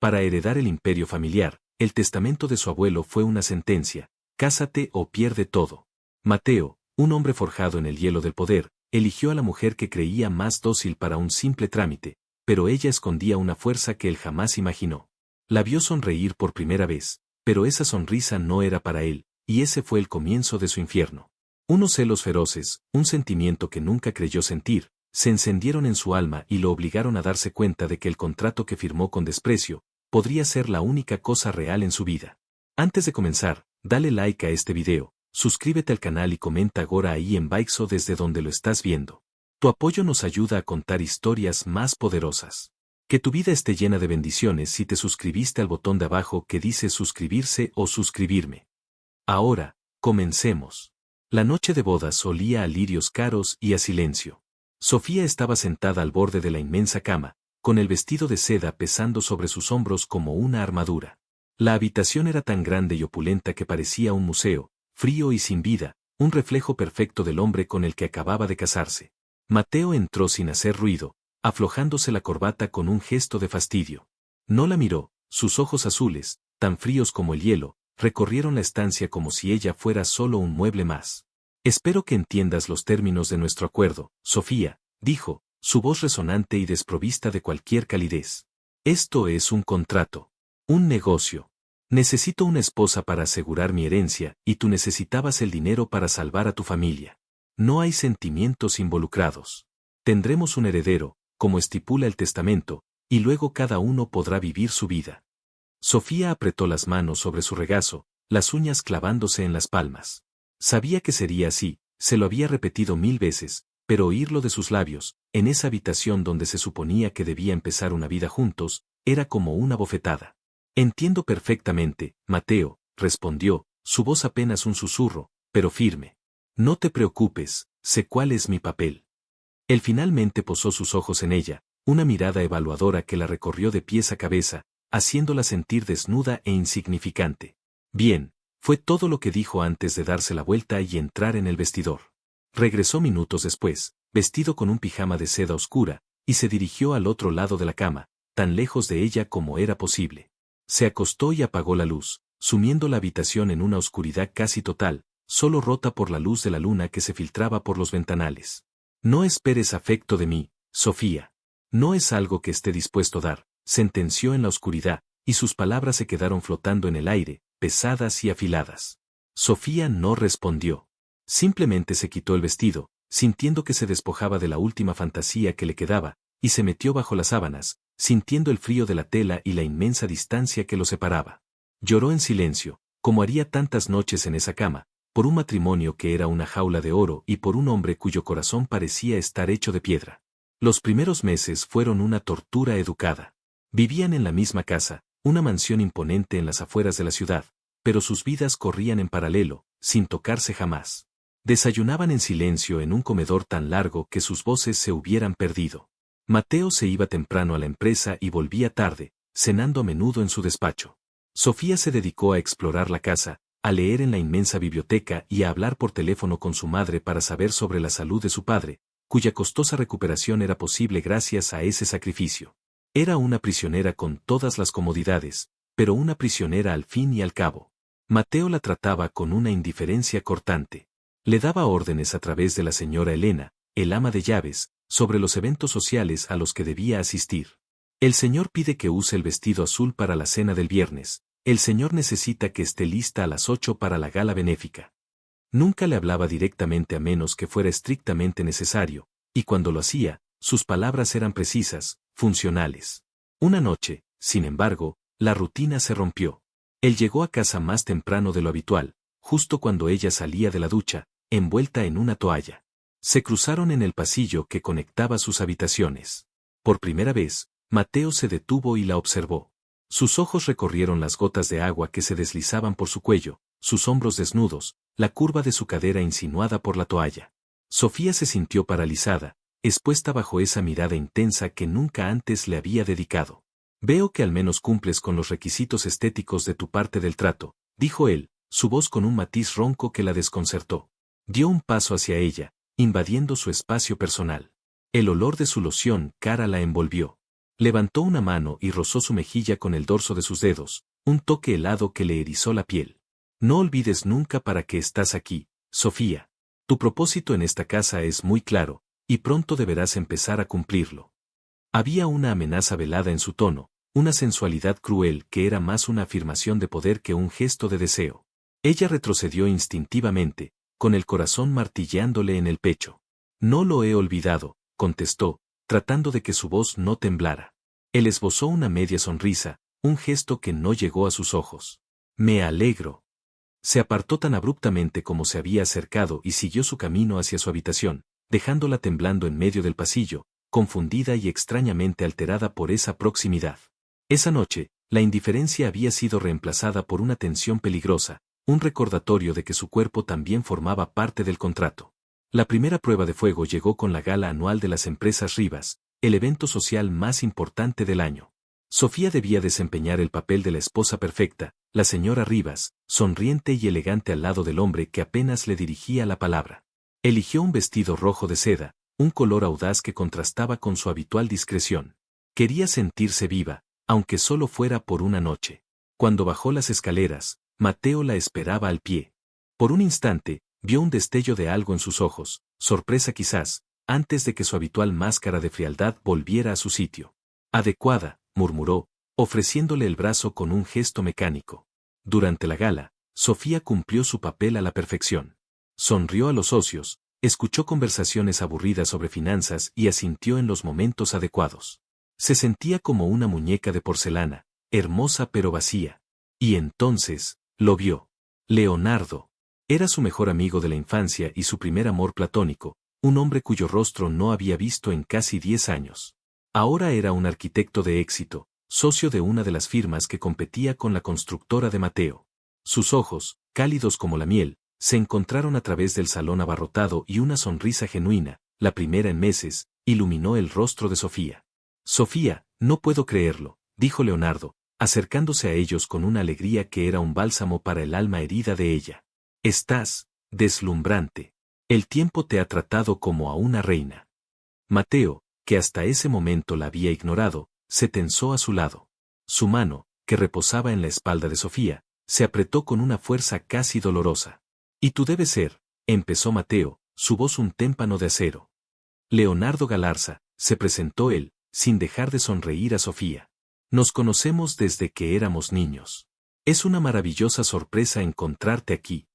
Para heredar el imperio familiar, el testamento de su abuelo fue una sentencia: cásate o pierde todo. Mateo, un hombre forjado en el hielo del poder, eligió a la mujer que creía más dócil para un simple trámite, pero ella escondía una fuerza que él jamás imaginó. La vio sonreír por primera vez, pero esa sonrisa no era para él, y ese fue el comienzo de su infierno. Unos celos feroces, un sentimiento que nunca creyó sentir, se encendieron en su alma y lo obligaron a darse cuenta de que el contrato que firmó con desprecio podría ser la única cosa real en su vida. Antes de comenzar, dale like a este video, suscríbete al canal y comenta ahora ahí en Baixo desde donde lo estás viendo. Tu apoyo nos ayuda a contar historias más poderosas. Que tu vida esté llena de bendiciones si te suscribiste al botón de abajo que dice suscribirse o suscribirme. Ahora, comencemos. La noche de bodas olía a lirios caros y a silencio. Sofía estaba sentada al borde de la inmensa cama, con el vestido de seda pesando sobre sus hombros como una armadura. La habitación era tan grande y opulenta que parecía un museo, frío y sin vida, un reflejo perfecto del hombre con el que acababa de casarse. Mateo entró sin hacer ruido, aflojándose la corbata con un gesto de fastidio. No la miró, sus ojos azules, tan fríos como el hielo, recorrieron la estancia como si ella fuera solo un mueble más. Espero que entiendas los términos de nuestro acuerdo, Sofía, dijo, su voz resonante y desprovista de cualquier calidez. Esto es un contrato. Un negocio. Necesito una esposa para asegurar mi herencia, y tú necesitabas el dinero para salvar a tu familia. No hay sentimientos involucrados. Tendremos un heredero, como estipula el testamento, y luego cada uno podrá vivir su vida. Sofía apretó las manos sobre su regazo, las uñas clavándose en las palmas. Sabía que sería así, se lo había repetido 1000 veces, pero oírlo de sus labios, en esa habitación donde se suponía que debía empezar una vida juntos, era como una bofetada. Entiendo perfectamente, Mateo, respondió, su voz apenas un susurro, pero firme. No te preocupes, sé cuál es mi papel. Él finalmente posó sus ojos en ella, una mirada evaluadora que la recorrió de pies a cabeza, haciéndola sentir desnuda e insignificante. Bien, fue todo lo que dijo antes de darse la vuelta y entrar en el vestidor. Regresó minutos después, vestido con un pijama de seda oscura, y se dirigió al otro lado de la cama, tan lejos de ella como era posible. Se acostó y apagó la luz, sumiendo la habitación en una oscuridad casi total, solo rota por la luz de la luna que se filtraba por los ventanales. No esperes afecto de mí, Sofía. No es algo que esté dispuesto a dar, sentenció en la oscuridad, y sus palabras se quedaron flotando en el aire, pesadas y afiladas. Sofía no respondió. Simplemente se quitó el vestido, sintiendo que se despojaba de la última fantasía que le quedaba, y se metió bajo las sábanas, sintiendo el frío de la tela y la inmensa distancia que lo separaba. Lloró en silencio, como haría tantas noches en esa cama, por un matrimonio que era una jaula de oro y por un hombre cuyo corazón parecía estar hecho de piedra. Los primeros meses fueron una tortura educada. Vivían en la misma casa, una mansión imponente en las afueras de la ciudad, pero sus vidas corrían en paralelo, sin tocarse jamás. Desayunaban en silencio en un comedor tan largo que sus voces se hubieran perdido. Mateo se iba temprano a la empresa y volvía tarde, cenando a menudo en su despacho. Sofía se dedicó a explorar la casa, a leer en la inmensa biblioteca y a hablar por teléfono con su madre para saber sobre la salud de su padre, cuya costosa recuperación era posible gracias a ese sacrificio. Era una prisionera con todas las comodidades, pero una prisionera al fin y al cabo. Mateo la trataba con una indiferencia cortante. Le daba órdenes a través de la señora Elena, el ama de llaves, sobre los eventos sociales a los que debía asistir. El señor pide que use el vestido azul para la cena del viernes. El señor necesita que esté lista a las 8 para la gala benéfica. Nunca le hablaba directamente a menos que fuera estrictamente necesario, y cuando lo hacía, sus palabras eran precisas, funcionales. Una noche, sin embargo, la rutina se rompió. Él llegó a casa más temprano de lo habitual, justo cuando ella salía de la ducha, envuelta en una toalla. Se cruzaron en el pasillo que conectaba sus habitaciones. Por primera vez, Mateo se detuvo y la observó. Sus ojos recorrieron las gotas de agua que se deslizaban por su cuello, sus hombros desnudos, la curva de su cadera insinuada por la toalla. Sofía se sintió paralizada, expuesta bajo esa mirada intensa que nunca antes le había dedicado. Veo que al menos cumples con los requisitos estéticos de tu parte del trato, dijo él, su voz con un matiz ronco que la desconcertó. Dio un paso hacia ella, invadiendo su espacio personal. El olor de su loción cara la envolvió. Levantó una mano y rozó su mejilla con el dorso de sus dedos, un toque helado que le erizó la piel. No olvides nunca para qué estás aquí, Sofía. Tu propósito en esta casa es muy claro, y pronto deberás empezar a cumplirlo. Había una amenaza velada en su tono, una sensualidad cruel que era más una afirmación de poder que un gesto de deseo. Ella retrocedió instintivamente, con el corazón martilleándole en el pecho. No lo he olvidado, contestó, tratando de que su voz no temblara. Él esbozó una media sonrisa, un gesto que no llegó a sus ojos. Me alegro. Se apartó tan abruptamente como se había acercado y siguió su camino hacia su habitación, dejándola temblando en medio del pasillo, confundida y extrañamente alterada por esa proximidad. Esa noche, la indiferencia había sido reemplazada por una tensión peligrosa, un recordatorio de que su cuerpo también formaba parte del contrato. La primera prueba de fuego llegó con la gala anual de las empresas Rivas, el evento social más importante del año. Sofía debía desempeñar el papel de la esposa perfecta, la señora Rivas, sonriente y elegante al lado del hombre que apenas le dirigía la palabra. Eligió un vestido rojo de seda, un color audaz que contrastaba con su habitual discreción. Quería sentirse viva, aunque solo fuera por una noche. Cuando bajó las escaleras, Mateo la esperaba al pie. Por un instante, vio un destello de algo en sus ojos, sorpresa quizás, antes de que su habitual máscara de frialdad volviera a su sitio. Adecuada, murmuró, ofreciéndole el brazo con un gesto mecánico. Durante la gala, Sofía cumplió su papel a la perfección. Sonrió a los socios, escuchó conversaciones aburridas sobre finanzas y asintió en los momentos adecuados. Se sentía como una muñeca de porcelana, hermosa pero vacía. Y entonces, lo vio. Leonardo. Era su mejor amigo de la infancia y su primer amor platónico, un hombre cuyo rostro no había visto en casi 10 años. Ahora era un arquitecto de éxito, socio de una de las firmas que competía con la constructora de Mateo. Sus ojos, cálidos como la miel, se encontraron a través del salón abarrotado y una sonrisa genuina, la primera en meses, iluminó el rostro de Sofía. Sofía, no puedo creerlo, dijo Leonardo, acercándose a ellos con una alegría que era un bálsamo para el alma herida de ella. Estás deslumbrante. El tiempo te ha tratado como a una reina. Mateo, que hasta ese momento la había ignorado, se tensó a su lado. Su mano, que reposaba en la espalda de Sofía, se apretó con una fuerza casi dolorosa. Y tú debes ser, empezó Mateo, su voz un témpano de acero. Leonardo Galarza, se presentó él, sin dejar de sonreír a Sofía. Nos conocemos desde que éramos niños. Es una maravillosa sorpresa encontrarte aquí.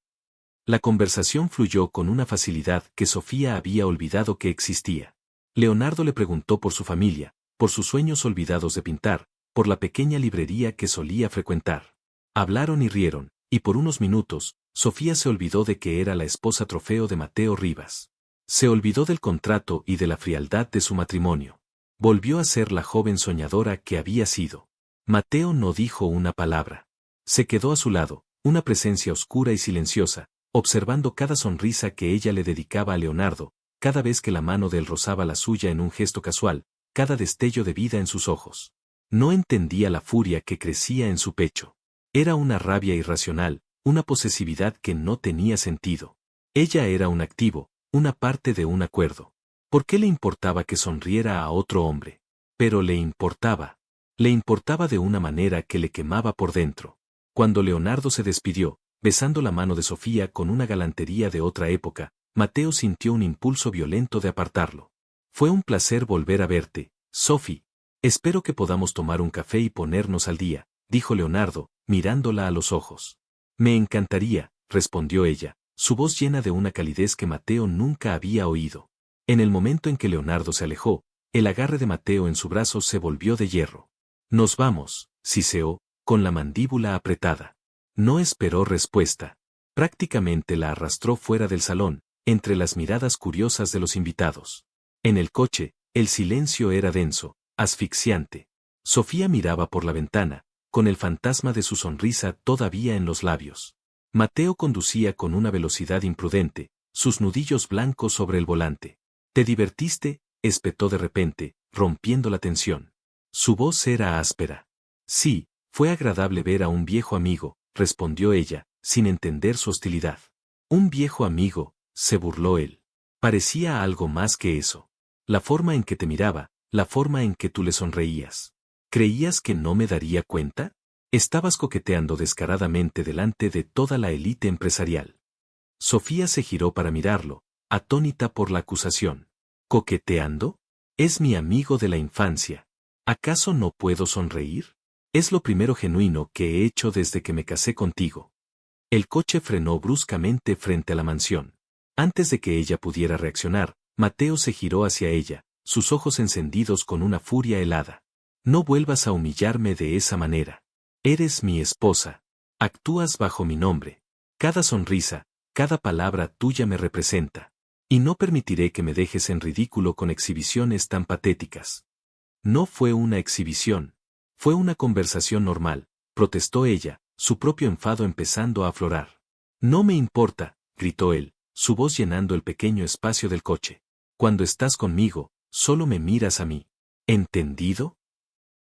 La conversación fluyó con una facilidad que Sofía había olvidado que existía. Leonardo le preguntó por su familia, por sus sueños olvidados de pintar, por la pequeña librería que solía frecuentar. Hablaron y rieron, y por unos minutos, Sofía se olvidó de que era la esposa trofeo de Mateo Rivas. Se olvidó del contrato y de la frialdad de su matrimonio. Volvió a ser la joven soñadora que había sido. Mateo no dijo una palabra. Se quedó a su lado, una presencia oscura y silenciosa, observando cada sonrisa que ella le dedicaba a Leonardo, cada vez que la mano de él rozaba la suya en un gesto casual, cada destello de vida en sus ojos. No entendía la furia que crecía en su pecho. Era una rabia irracional, una posesividad que no tenía sentido. Ella era un activo, una parte de un acuerdo. ¿Por qué le importaba que sonriera a otro hombre? Pero le importaba. Le importaba de una manera que le quemaba por dentro. Cuando Leonardo se despidió, besando la mano de Sofía con una galantería de otra época, Mateo sintió un impulso violento de apartarlo. Fue un placer volver a verte, Sophie. Espero que podamos tomar un café y ponernos al día, dijo Leonardo, mirándola a los ojos. Me encantaría, respondió ella, su voz llena de una calidez que Mateo nunca había oído. En el momento en que Leonardo se alejó, el agarre de Mateo en su brazo se volvió de hierro. Nos vamos, siseó, con la mandíbula apretada. No esperó respuesta. Prácticamente la arrastró fuera del salón, entre las miradas curiosas de los invitados. En el coche, el silencio era denso, asfixiante. Sofía miraba por la ventana, con el fantasma de su sonrisa todavía en los labios. Mateo conducía con una velocidad imprudente, sus nudillos blancos sobre el volante. ¿Te divertiste?, espetó de repente, rompiendo la tensión. Su voz era áspera. Sí, fue agradable ver a un viejo amigo, respondió ella, sin entender su hostilidad. Un viejo amigo, se burló él. Parecía algo más que eso. La forma en que te miraba, la forma en que tú le sonreías. ¿Creías que no me daría cuenta? Estabas coqueteando descaradamente delante de toda la élite empresarial. Sofía se giró para mirarlo, atónita por la acusación. ¿Coqueteando? Es mi amigo de la infancia. ¿Acaso no puedo sonreír? Es lo primero genuino que he hecho desde que me casé contigo. El coche frenó bruscamente frente a la mansión. Antes de que ella pudiera reaccionar, Mateo se giró hacia ella, sus ojos encendidos con una furia helada. No vuelvas a humillarme de esa manera. Eres mi esposa. Actúas bajo mi nombre. Cada sonrisa, cada palabra tuya me representa. Y no permitiré que me dejes en ridículo con exhibiciones tan patéticas. No fue una exhibición. Fue una conversación normal, protestó ella, su propio enfado empezando a aflorar. No me importa, gritó él, su voz llenando el pequeño espacio del coche. Cuando estás conmigo, solo me miras a mí. ¿Entendido?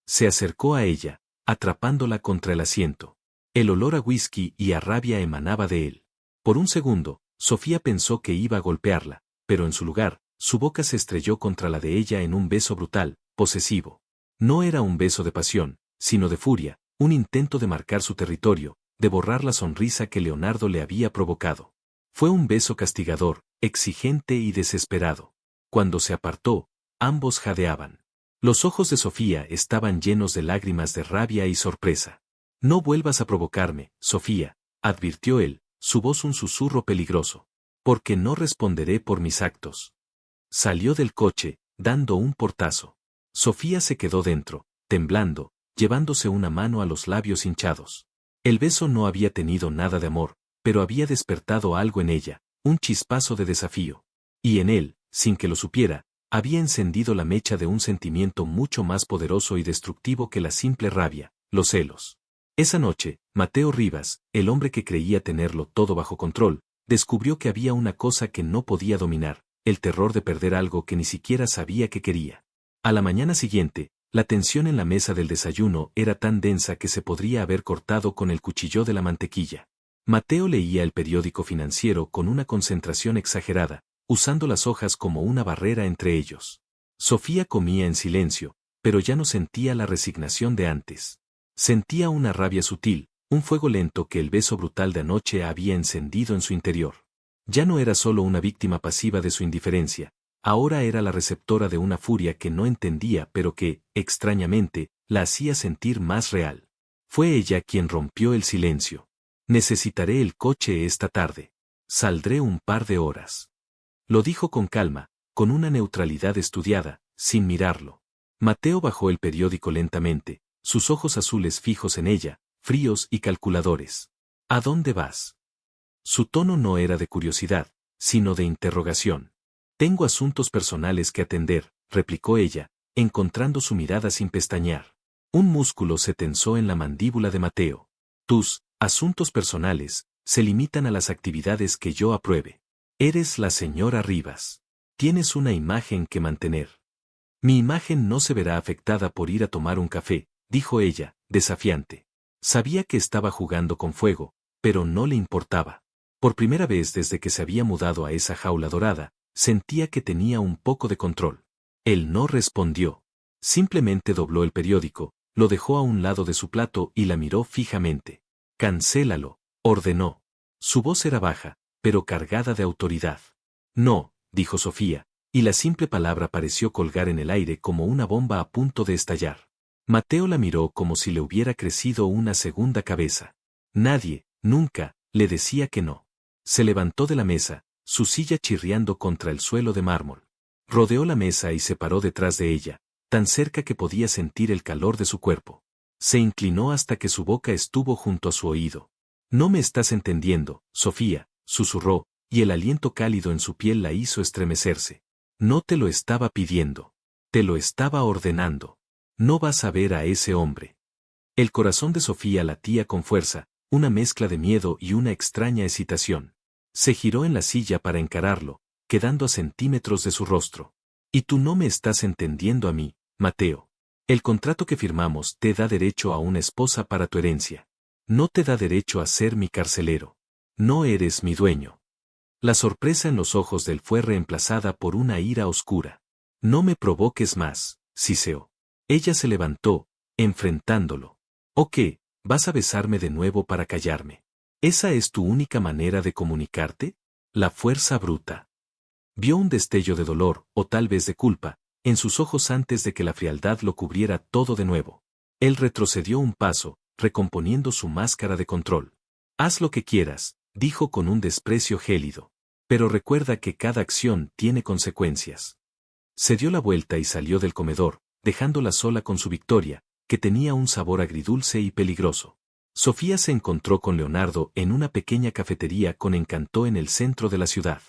Se acercó a ella, atrapándola contra el asiento. El olor a whisky y a rabia emanaba de él. Por un segundo, Sofía pensó que iba a golpearla, pero en su lugar, su boca se estrelló contra la de ella en un beso brutal, posesivo. No era un beso de pasión, sino de furia, un intento de marcar su territorio, de borrar la sonrisa que Leonardo le había provocado. Fue un beso castigador, exigente y desesperado. Cuando se apartó, ambos jadeaban. Los ojos de Sofía estaban llenos de lágrimas de rabia y sorpresa. No vuelvas a provocarme, Sofía, advirtió él, su voz un susurro peligroso. Porque no responderé por mis actos. Salió del coche, dando un portazo. Sofía se quedó dentro, temblando, llevándose una mano a los labios hinchados. El beso no había tenido nada de amor, pero había despertado algo en ella, un chispazo de desafío. Y en él, sin que lo supiera, había encendido la mecha de un sentimiento mucho más poderoso y destructivo que la simple rabia, los celos. Esa noche, Mateo Rivas, el hombre que creía tenerlo todo bajo control, descubrió que había una cosa que no podía dominar, el terror de perder algo que ni siquiera sabía que quería. A la mañana siguiente, la tensión en la mesa del desayuno era tan densa que se podría haber cortado con el cuchillo de la mantequilla. Mateo leía el periódico financiero con una concentración exagerada, usando las hojas como una barrera entre ellos. Sofía comía en silencio, pero ya no sentía la resignación de antes. Sentía una rabia sutil, un fuego lento que el beso brutal de anoche había encendido en su interior. Ya no era solo una víctima pasiva de su indiferencia, ahora era la receptora de una furia que no entendía pero que, extrañamente, la hacía sentir más real. Fue ella quien rompió el silencio. Necesitaré el coche esta tarde. Saldré un par de horas. Lo dijo con calma, con una neutralidad estudiada, sin mirarlo. Mateo bajó el periódico lentamente, sus ojos azules fijos en ella, fríos y calculadores. ¿A dónde vas? Su tono no era de curiosidad, sino de interrogación. Tengo asuntos personales que atender, replicó ella, encontrando su mirada sin pestañear. Un músculo se tensó en la mandíbula de Mateo. Tus asuntos personales se limitan a las actividades que yo apruebe. Eres la señora Rivas. Tienes una imagen que mantener. Mi imagen no se verá afectada por ir a tomar un café, dijo ella, desafiante. Sabía que estaba jugando con fuego, pero no le importaba. Por primera vez desde que se había mudado a esa jaula dorada, sentía que tenía un poco de control. Él no respondió. Simplemente dobló el periódico, lo dejó a un lado de su plato y la miró fijamente. Cancélalo, ordenó. Su voz era baja, pero cargada de autoridad. No, dijo Sofía, y la simple palabra pareció colgar en el aire como una bomba a punto de estallar. Mateo la miró como si le hubiera crecido una segunda cabeza. Nadie, nunca, le decía que no. Se levantó de la mesa, su silla chirriando contra el suelo de mármol. Rodeó la mesa y se paró detrás de ella, tan cerca que podía sentir el calor de su cuerpo. Se inclinó hasta que su boca estuvo junto a su oído. No me estás entendiendo, Sofía, susurró, y el aliento cálido en su piel la hizo estremecerse. No te lo estaba pidiendo. Te lo estaba ordenando. No vas a ver a ese hombre. El corazón de Sofía latía con fuerza, una mezcla de miedo y una extraña excitación. Se giró en la silla para encararlo, quedando a centímetros de su rostro. Y tú no me estás entendiendo a mí, Mateo. El contrato que firmamos te da derecho a una esposa para tu herencia. No te da derecho a ser mi carcelero. No eres mi dueño. La sorpresa en los ojos de él fue reemplazada por una ira oscura. No me provoques más, siseó. Ella se levantó, enfrentándolo. ¿O qué? ¿Vas a besarme de nuevo para callarme? ¿Esa es tu única manera de comunicarte? La fuerza bruta. Vio un destello de dolor, o tal vez de culpa, en sus ojos antes de que la frialdad lo cubriera todo de nuevo. Él retrocedió un paso, recomponiendo su máscara de control. Haz lo que quieras, dijo con un desprecio gélido. Pero recuerda que cada acción tiene consecuencias. Se dio la vuelta y salió del comedor, dejándola sola con su victoria, que tenía un sabor agridulce y peligroso. Sofía se encontró con Leonardo en una pequeña cafetería con Encanto en el centro de la ciudad.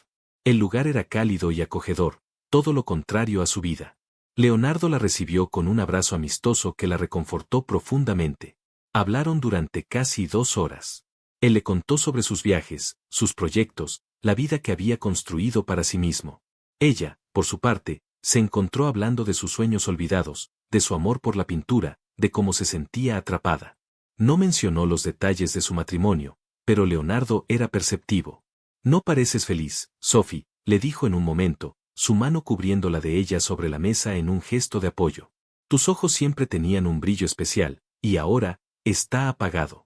El lugar era cálido y acogedor, todo lo contrario a su vida. Leonardo la recibió con un abrazo amistoso que la reconfortó profundamente. Hablaron durante casi 2 horas. Él le contó sobre sus viajes, sus proyectos, la vida que había construido para sí mismo. Ella, por su parte, se encontró hablando de sus sueños olvidados, de su amor por la pintura, de cómo se sentía atrapada. No mencionó los detalles de su matrimonio, pero Leonardo era perceptivo. No pareces feliz, Sophie, le dijo en un momento, su mano cubriendo la de ella sobre la mesa en un gesto de apoyo. Tus ojos siempre tenían un brillo especial, y ahora, está apagado.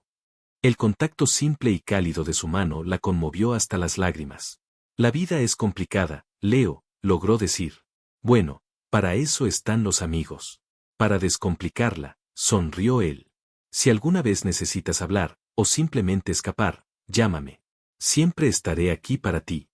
El contacto simple y cálido de su mano la conmovió hasta las lágrimas. La vida es complicada, Leo, logró decir. Bueno, para eso están los amigos. Para descomplicarla, sonrió él. Si alguna vez necesitas hablar, o simplemente escapar, llámame. Siempre estaré aquí para ti.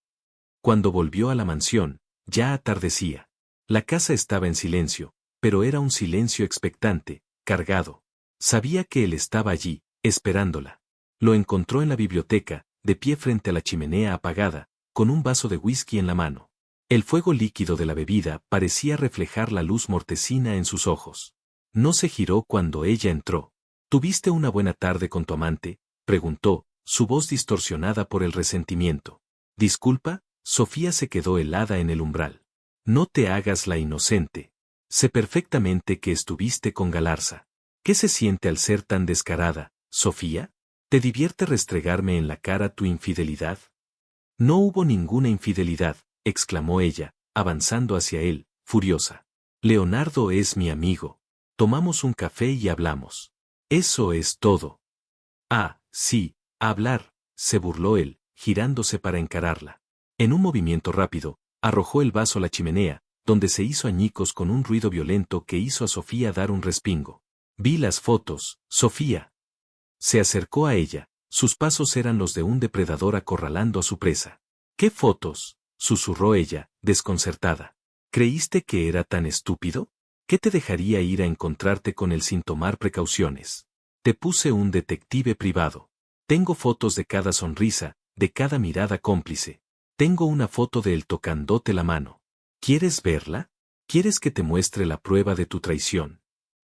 Cuando volvió a la mansión, ya atardecía. La casa estaba en silencio, pero era un silencio expectante, cargado. Sabía que él estaba allí, esperándola. Lo encontró en la biblioteca, de pie frente a la chimenea apagada, con un vaso de whisky en la mano. El fuego líquido de la bebida parecía reflejar la luz mortecina en sus ojos. No se giró cuando ella entró. ¿Tuviste una buena tarde con tu amante?, preguntó, su voz distorsionada por el resentimiento. Disculpa, Sofía se quedó helada en el umbral. No te hagas la inocente. Sé perfectamente que estuviste con Galarza. ¿Qué se siente al ser tan descarada, Sofía? ¿Te divierte restregarme en la cara tu infidelidad? No hubo ninguna infidelidad, exclamó ella, avanzando hacia él, furiosa. Leonardo es mi amigo. Tomamos un café y hablamos. Eso es todo. Ah, sí, hablar, se burló él, girándose para encararla. En un movimiento rápido, arrojó el vaso a la chimenea, donde se hizo añicos con un ruido violento que hizo a Sofía dar un respingo. Vi las fotos, Sofía. Se acercó a ella, sus pasos eran los de un depredador acorralando a su presa. ¿Qué fotos?, susurró ella, desconcertada. ¿Creíste que era tan estúpido? ¿Qué te dejaría ir a encontrarte con él sin tomar precauciones? Te puse un detective privado. Tengo fotos de cada sonrisa, de cada mirada cómplice. Tengo una foto de él tocándote la mano. ¿Quieres verla? ¿Quieres que te muestre la prueba de tu traición?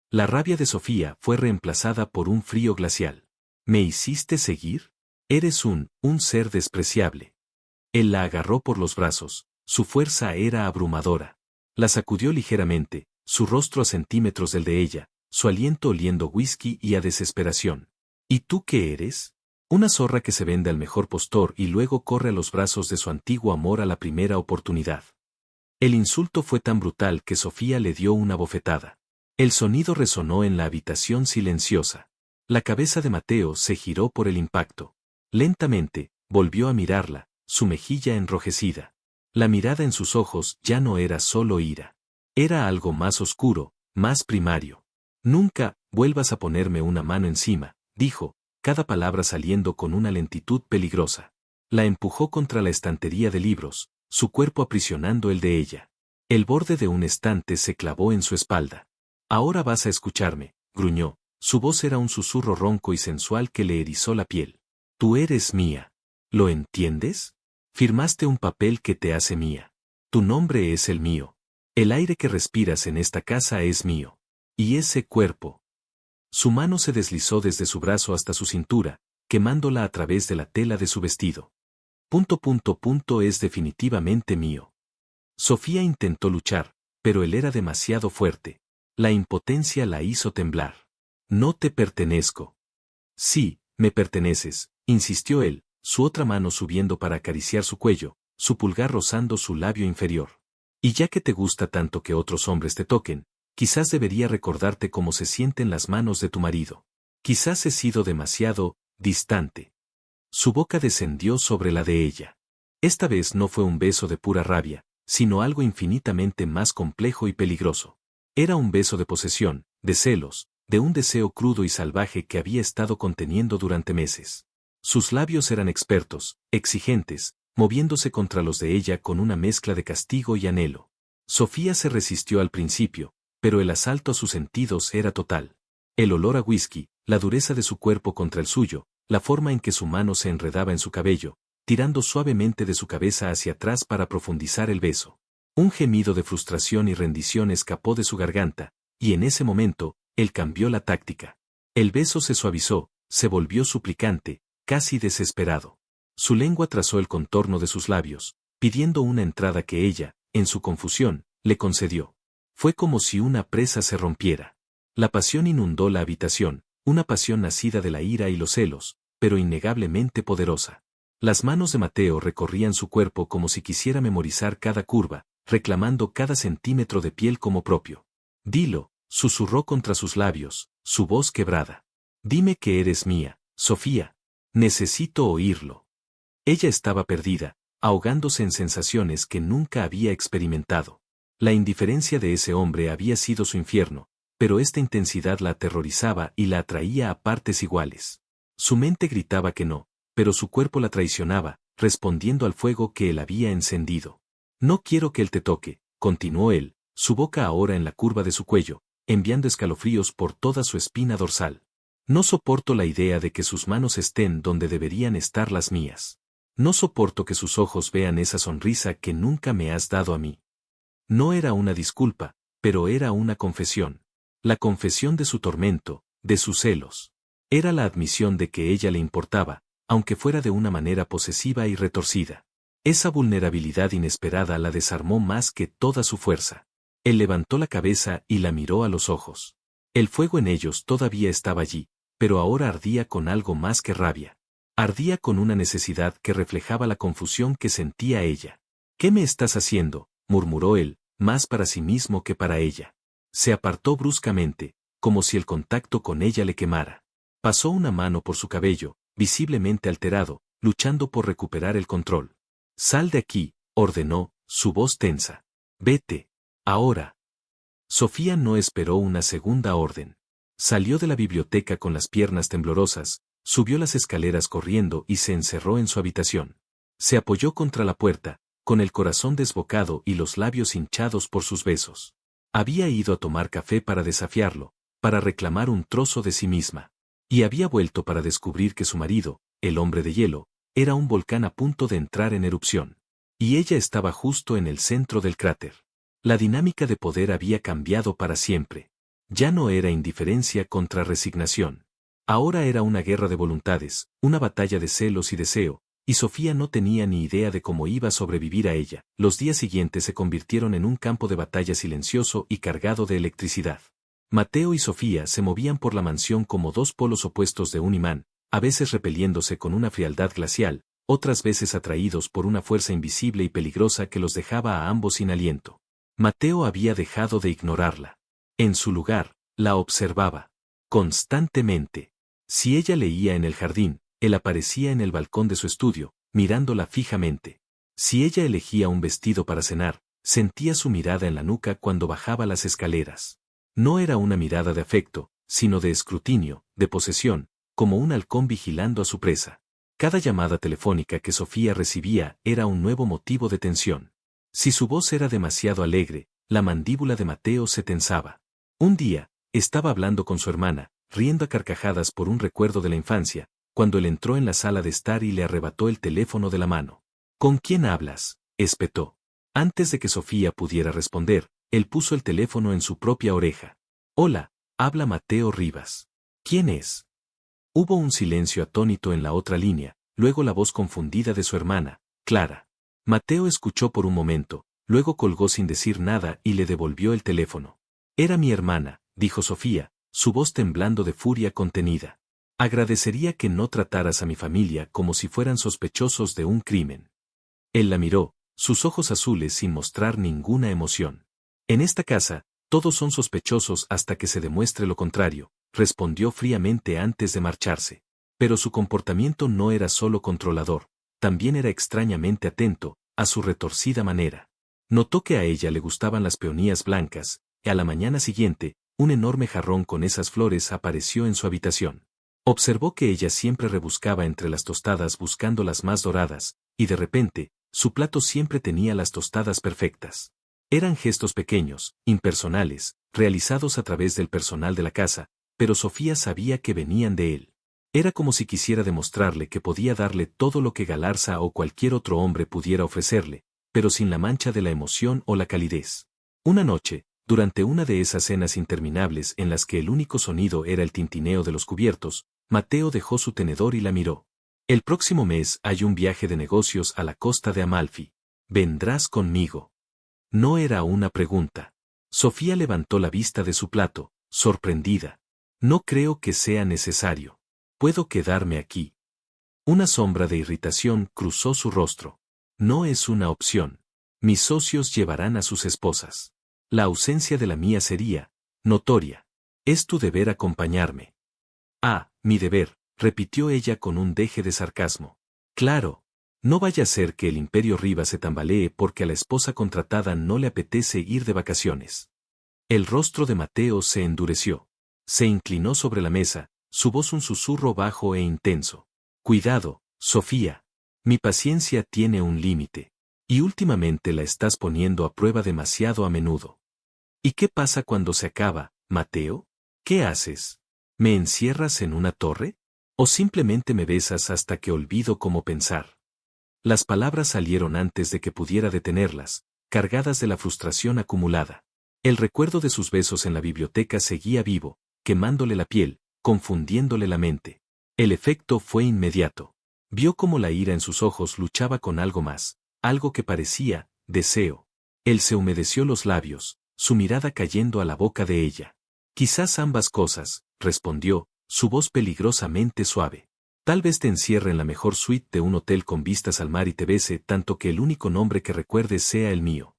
La rabia de Sofía fue reemplazada por un frío glacial. ¿Me hiciste seguir? Eres un ser despreciable. Él la agarró por los brazos, su fuerza era abrumadora. La sacudió ligeramente, su rostro a centímetros del de ella, su aliento oliendo whisky y a desesperación. ¿Y tú qué eres? Una zorra que se vende al mejor postor y luego corre a los brazos de su antiguo amor a la primera oportunidad. El insulto fue tan brutal que Sofía le dio una bofetada. El sonido resonó en la habitación silenciosa. La cabeza de Mateo se giró por el impacto. Lentamente, volvió a mirarla, su mejilla enrojecida. La mirada en sus ojos ya no era solo ira. Era algo más oscuro, más primario. Nunca vuelvas a ponerme una mano encima, dijo, cada palabra saliendo con una lentitud peligrosa. La empujó contra la estantería de libros, su cuerpo aprisionando el de ella. El borde de un estante se clavó en su espalda. Ahora vas a escucharme, gruñó. Su voz era un susurro ronco y sensual que le erizó la piel. Tú eres mía. ¿Lo entiendes? Firmaste un papel que te hace mía. Tu nombre es el mío. El aire que respiras en esta casa es mío. Y ese cuerpo. Su mano se deslizó desde su brazo hasta su cintura, quemándola a través de la tela de su vestido. Es definitivamente mío. Sofía intentó luchar, pero él era demasiado fuerte. La impotencia la hizo temblar. No te pertenezco. Sí, me perteneces, insistió él, su otra mano subiendo para acariciar su cuello, su pulgar rozando su labio inferior. Y ya que te gusta tanto que otros hombres te toquen, Quizás debería recordarte cómo se sienten las manos de tu marido. Quizás he sido demasiado distante. Su boca descendió sobre la de ella. Esta vez no fue un beso de pura rabia, sino algo infinitamente más complejo y peligroso. Era un beso de posesión, de celos, de un deseo crudo y salvaje que había estado conteniendo durante meses. Sus labios eran expertos, exigentes, moviéndose contra los de ella con una mezcla de castigo y anhelo. Sofía se resistió al principio, pero el asalto a sus sentidos era total. El olor a whisky, la dureza de su cuerpo contra el suyo, la forma en que su mano se enredaba en su cabello, tirando suavemente de su cabeza hacia atrás para profundizar el beso. Un gemido de frustración y rendición escapó de su garganta, y en ese momento, él cambió la táctica. El beso se suavizó, se volvió suplicante, casi desesperado. Su lengua trazó el contorno de sus labios, pidiendo una entrada que ella, en su confusión, le concedió. Fue como si una presa se rompiera. La pasión inundó la habitación, una pasión nacida de la ira y los celos, pero innegablemente poderosa. Las manos de Mateo recorrían su cuerpo como si quisiera memorizar cada curva, reclamando cada centímetro de piel como propio. Dilo, susurró contra sus labios, su voz quebrada. Dime que eres mía, Sofía. Necesito oírlo. Ella estaba perdida, ahogándose en sensaciones que nunca había experimentado. La indiferencia de ese hombre había sido su infierno, pero esta intensidad la aterrorizaba y la atraía a partes iguales. Su mente gritaba que no, pero su cuerpo la traicionaba, respondiendo al fuego que él había encendido. No quiero que él te toque, continuó él, su boca ahora en la curva de su cuello, enviando escalofríos por toda su espina dorsal. No soporto la idea de que sus manos estén donde deberían estar las mías. No soporto que sus ojos vean esa sonrisa que nunca me has dado a mí. No era una disculpa, pero era una confesión. La confesión de su tormento, de sus celos. Era la admisión de que ella le importaba, aunque fuera de una manera posesiva y retorcida. Esa vulnerabilidad inesperada la desarmó más que toda su fuerza. Él levantó la cabeza y la miró a los ojos. El fuego en ellos todavía estaba allí, pero ahora ardía con algo más que rabia. Ardía con una necesidad que reflejaba la confusión que sentía ella. ¿Qué me estás haciendo?, murmuró él, más para sí mismo que para ella. Se apartó bruscamente, como si el contacto con ella le quemara. Pasó una mano por su cabello, visiblemente alterado, luchando por recuperar el control. Sal de aquí, ordenó, su voz tensa. Vete. Ahora. Sofía no esperó una segunda orden. Salió de la biblioteca con las piernas temblorosas, subió las escaleras corriendo y se encerró en su habitación. Se apoyó contra la puerta, con el corazón desbocado y los labios hinchados por sus besos. Había ido a tomar café para desafiarlo, para reclamar un trozo de sí misma. Y había vuelto para descubrir que su marido, el hombre de hielo, era un volcán a punto de entrar en erupción. Y ella estaba justo en el centro del cráter. La dinámica de poder había cambiado para siempre. Ya no era indiferencia contra resignación. Ahora era una guerra de voluntades, una batalla de celos y deseo, y Sofía no tenía ni idea de cómo iba a sobrevivir a ella. Los días siguientes se convirtieron en un campo de batalla silencioso y cargado de electricidad. Mateo y Sofía se movían por la mansión como dos polos opuestos de un imán, a veces repeliéndose con una frialdad glacial, otras veces atraídos por una fuerza invisible y peligrosa que los dejaba a ambos sin aliento. Mateo había dejado de ignorarla. En su lugar, la observaba. Constantemente. Si ella leía en el jardín, él aparecía en el balcón de su estudio, mirándola fijamente. Si ella elegía un vestido para cenar, sentía su mirada en la nuca cuando bajaba las escaleras. No era una mirada de afecto, sino de escrutinio, de posesión, como un halcón vigilando a su presa. Cada llamada telefónica que Sofía recibía era un nuevo motivo de tensión. Si su voz era demasiado alegre, la mandíbula de Mateo se tensaba. Un día, estaba hablando con su hermana, riendo a carcajadas por un recuerdo de la infancia, cuando él entró en la sala de estar y le arrebató el teléfono de la mano. ¿Con quién hablas?, espetó. Antes de que Sofía pudiera responder, él puso el teléfono en su propia oreja. Hola, habla Mateo Rivas. ¿Quién es? Hubo un silencio atónito en la otra línea, luego la voz confundida de su hermana, Clara. Mateo escuchó por un momento, luego colgó sin decir nada y le devolvió el teléfono. Era mi hermana, dijo Sofía, su voz temblando de furia contenida. Agradecería que no trataras a mi familia como si fueran sospechosos de un crimen. Él la miró, sus ojos azules sin mostrar ninguna emoción. En esta casa, Todos son sospechosos hasta que se demuestre lo contrario, respondió fríamente antes de marcharse. Pero su comportamiento no era solo controlador, también era extrañamente atento, a su retorcida manera. Notó que a ella le gustaban las peonías blancas, y a la mañana siguiente, un enorme jarrón con esas flores apareció en su habitación. Observó que ella siempre rebuscaba entre las tostadas buscando las más doradas, y de repente, su plato siempre tenía las tostadas perfectas. Eran gestos pequeños, impersonales, realizados a través del personal de la casa, pero Sofía sabía que venían de él. Era como si quisiera demostrarle que podía darle todo lo que Galarza o cualquier otro hombre pudiera ofrecerle, pero sin la mancha de la emoción o la calidez. Una noche, durante una de esas cenas interminables en las que el único sonido era el tintineo de los cubiertos, Mateo dejó su tenedor y la miró. El próximo mes hay un viaje de negocios a la costa de Amalfi. ¿Vendrás conmigo? No era una pregunta. Sofía levantó la vista de su plato, sorprendida. No creo que sea necesario. Puedo quedarme aquí. Una sombra de irritación cruzó su rostro. No es una opción. Mis socios llevarán a sus esposas. La ausencia de la mía sería notoria. Es tu deber acompañarme. Ah, mi deber, repitió ella con un deje de sarcasmo. Claro. No vaya a ser que el Imperio Riva se tambalee porque a la esposa contratada no le apetece ir de vacaciones. El rostro de Mateo se endureció. Se inclinó sobre la mesa, su voz un susurro bajo e intenso. Cuidado, Sofía. Mi paciencia tiene un límite. Y últimamente la estás poniendo a prueba demasiado a menudo. ¿Y qué pasa cuando se acaba, Mateo? ¿Qué haces? ¿Me encierras en una torre? ¿O simplemente me besas hasta que olvido cómo pensar? Las palabras salieron antes de que pudiera detenerlas, cargadas de la frustración acumulada. El recuerdo de sus besos en la biblioteca seguía vivo, quemándole la piel, confundiéndole la mente. El efecto fue inmediato. Vio cómo la ira en sus ojos luchaba con algo más, algo que parecía deseo. Él se humedeció los labios, su mirada cayendo a la boca de ella. Quizás ambas cosas, respondió, su voz peligrosamente suave. Tal vez te encierre en la mejor suite de un hotel con vistas al mar y te bese tanto que el único nombre que recuerdes sea el mío.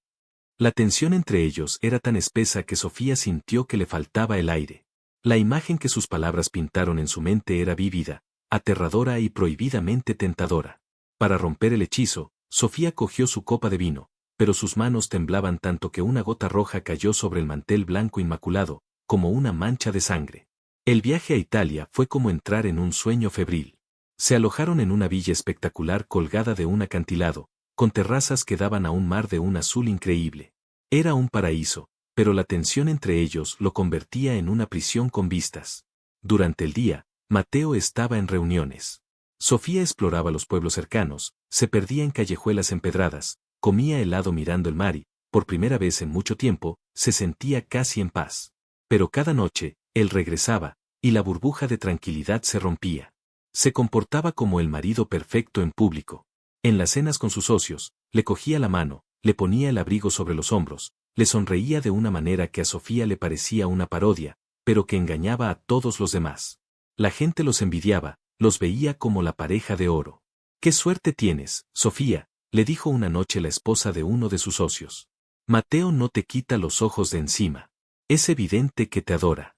La tensión entre ellos era tan espesa que Sofía sintió que le faltaba el aire. La imagen que sus palabras pintaron en su mente era vívida, aterradora y prohibidamente tentadora. Para romper el hechizo, Sofía cogió su copa de vino, pero sus manos temblaban tanto que una gota roja cayó sobre el mantel blanco inmaculado, como una mancha de sangre. El viaje a Italia fue como entrar en un sueño febril. Se alojaron en una villa espectacular colgada de un acantilado, con terrazas que daban a un mar de un azul increíble. Era un paraíso, pero la tensión entre ellos lo convertía en una prisión con vistas. Durante el día, Mateo estaba en reuniones. Sofía exploraba los pueblos cercanos, se perdía en callejuelas empedradas, comía helado mirando el mar y, por primera vez en mucho tiempo, se sentía casi en paz. Pero cada noche, él regresaba, y la burbuja de tranquilidad se rompía. Se comportaba como el marido perfecto en público. En las cenas con sus socios, le cogía la mano, le ponía el abrigo sobre los hombros, le sonreía de una manera que a Sofía le parecía una parodia, pero que engañaba a todos los demás. La gente los envidiaba, los veía como la pareja de oro. «¡Qué suerte tienes, Sofía!», le dijo una noche la esposa de uno de sus socios. «Mateo no te quita los ojos de encima. Es evidente que te adora».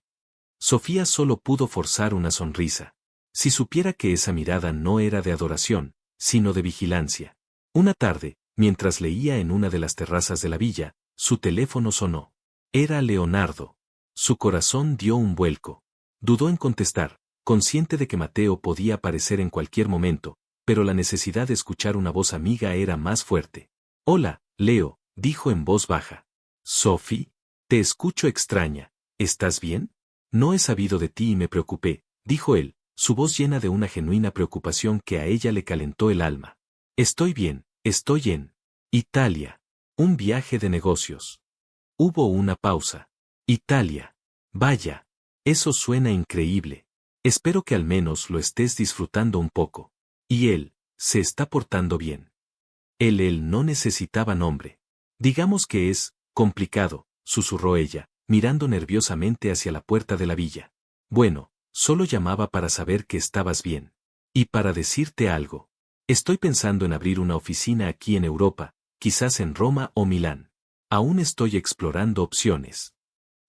Sofía solo pudo forzar una sonrisa. Si supiera que esa mirada no era de adoración, sino de vigilancia. Una tarde, mientras leía en una de las terrazas de la villa, su teléfono sonó. Era Leonardo. Su corazón dio un vuelco. Dudó en contestar, consciente de que Mateo podía aparecer en cualquier momento, pero la necesidad de escuchar una voz amiga era más fuerte. «Hola, Leo», dijo en voz baja. «Sophie, te escucho extraña. ¿Estás bien?» «No he sabido de ti y me preocupé», dijo él, su voz llena de una genuina preocupación que a ella le calentó el alma. «Estoy bien, estoy en Italia. Un viaje de negocios». Hubo una pausa. «Italia. Vaya. Eso suena increíble. Espero que al menos lo estés disfrutando un poco. Y él, se está portando bien». Él no necesitaba nombre. «Digamos que es complicado», susurró ella, mirando nerviosamente hacia la puerta de la villa. «Bueno, solo llamaba para saber que estabas bien. Y para decirte algo. Estoy pensando en abrir una oficina aquí en Europa, quizás en Roma o Milán. Aún estoy explorando opciones».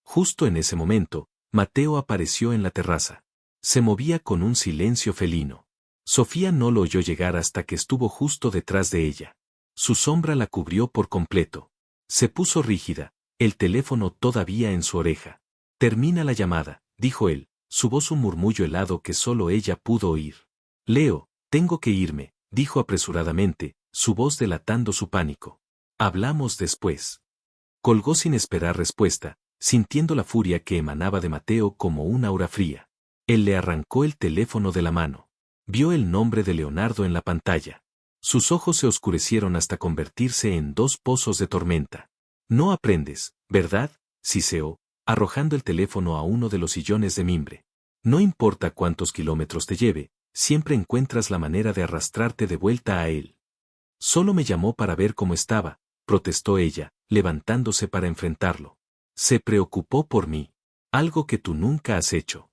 Justo en ese momento, Mateo apareció en la terraza. Se movía con un silencio felino. Sofía no lo oyó llegar hasta que estuvo justo detrás de ella. Su sombra la cubrió por completo. Se puso rígida, el teléfono todavía en su oreja. «Termina la llamada», dijo él, su voz un murmullo helado que solo ella pudo oír. «Leo, tengo que irme», dijo apresuradamente, su voz delatando su pánico. «Hablamos después». Colgó sin esperar respuesta, sintiendo la furia que emanaba de Mateo como una aura fría. Él le arrancó el teléfono de la mano. Vio el nombre de Leonardo en la pantalla. Sus ojos se oscurecieron hasta convertirse en dos pozos de tormenta. «No aprendes, ¿verdad?», siseó, arrojando el teléfono a uno de los sillones de mimbre. «No importa cuántos kilómetros te lleve, siempre encuentras la manera de arrastrarte de vuelta a él». «Solo me llamó para ver cómo estaba», protestó ella, levantándose para enfrentarlo. «Se preocupó por mí. Algo que tú nunca has hecho».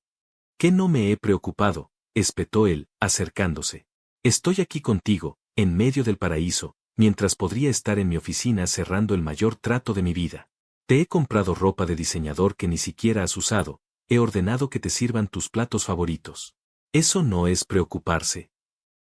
«¿Qué no me he preocupado?», espetó él, acercándose. «Estoy aquí contigo, en medio del paraíso, mientras podría estar en mi oficina cerrando el mayor trato de mi vida. Te he comprado ropa de diseñador que ni siquiera has usado, he ordenado que te sirvan tus platos favoritos. Eso no es preocuparse.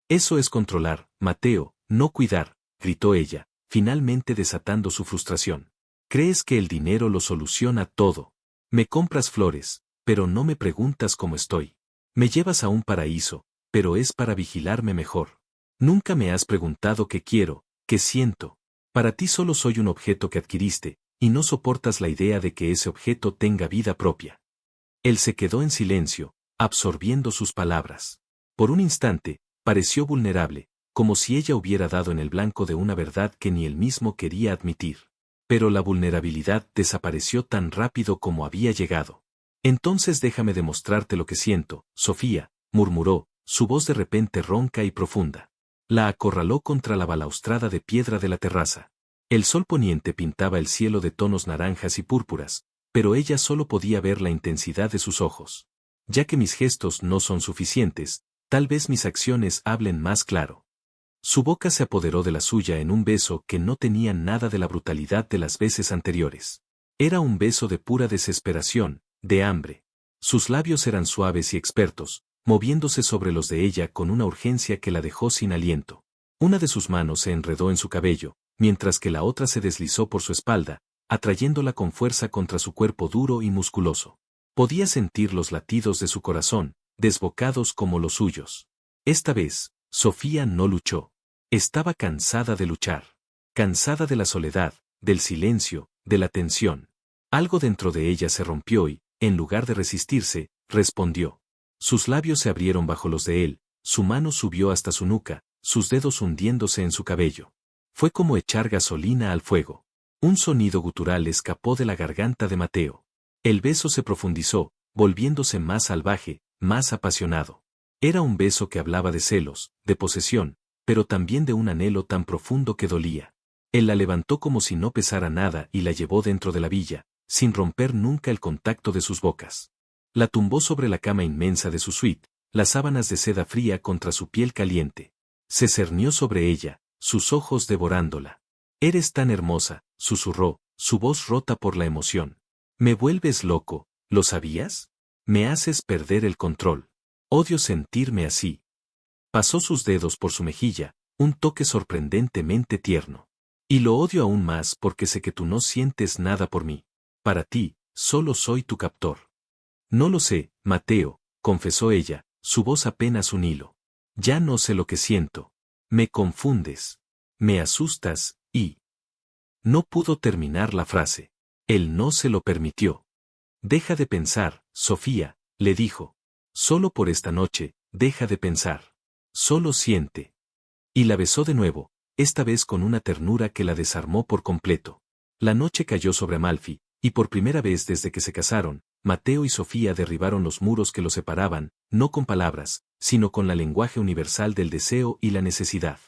Eso es controlar, Mateo, no cuidar», gritó ella, finalmente desatando su frustración. «Crees que el dinero lo soluciona todo. Me compras flores, pero no me preguntas cómo estoy. Me llevas a un paraíso, pero es para vigilarme mejor. Nunca me has preguntado qué quiero, qué siento. Para ti solo soy un objeto que adquiriste, y no soportas la idea de que ese objeto tenga vida propia». Él se quedó en silencio, absorbiendo sus palabras. Por un instante, pareció vulnerable, como si ella hubiera dado en el blanco de una verdad que ni él mismo quería admitir. Pero la vulnerabilidad desapareció tan rápido como había llegado. «Entonces déjame demostrarte lo que siento, Sofía», murmuró, su voz de repente ronca y profunda. La acorraló contra la balaustrada de piedra de la terraza. El sol poniente pintaba el cielo de tonos naranjas y púrpuras, pero ella solo podía ver la intensidad de sus ojos. «Ya que mis gestos no son suficientes, tal vez mis acciones hablen más claro». Su boca se apoderó de la suya en un beso que no tenía nada de la brutalidad de las veces anteriores. Era un beso de pura desesperación, de hambre. Sus labios eran suaves y expertos, moviéndose sobre los de ella con una urgencia que la dejó sin aliento. Una de sus manos se enredó en su cabello, mientras que la otra se deslizó por su espalda, atrayéndola con fuerza contra su cuerpo duro y musculoso. Podía sentir los latidos de su corazón, desbocados como los suyos. Esta vez, Sofía no luchó. Estaba cansada de luchar. Cansada de la soledad, del silencio, de la tensión. Algo dentro de ella se rompió y, en lugar de resistirse, respondió. Sus labios se abrieron bajo los de él, su mano subió hasta su nuca, sus dedos hundiéndose en su cabello. Fue como echar gasolina al fuego. Un sonido gutural escapó de la garganta de Mateo. El beso se profundizó, volviéndose más salvaje, más apasionado. Era un beso que hablaba de celos, de posesión, pero también de un anhelo tan profundo que dolía. Él la levantó como si no pesara nada y la llevó dentro de la villa, sin romper nunca el contacto de sus bocas. La tumbó sobre la cama inmensa de su suite, las sábanas de seda fría contra su piel caliente. Se cernió sobre ella, sus ojos devorándola. «Eres tan hermosa», susurró, su voz rota por la emoción. «Me vuelves loco, ¿lo sabías? Me haces perder el control. Odio sentirme así». Pasó sus dedos por su mejilla, un toque sorprendentemente tierno. «Y lo odio aún más porque sé que tú no sientes nada por mí. Para ti, solo soy tu captor». «No lo sé, Mateo», confesó ella, su voz apenas un hilo. «Ya no sé lo que siento. Me confundes. Me asustas, y...». No pudo terminar la frase. Él no se lo permitió. «Deja de pensar, Sofía», le dijo. «Solo por esta noche, deja de pensar. Solo siente». Y la besó de nuevo, esta vez con una ternura que la desarmó por completo. La noche cayó sobre Amalfi, y por primera vez desde que se casaron, Mateo y Sofía derribaron los muros que los separaban, no con palabras, sino con la lenguaje universal del deseo y la necesidad.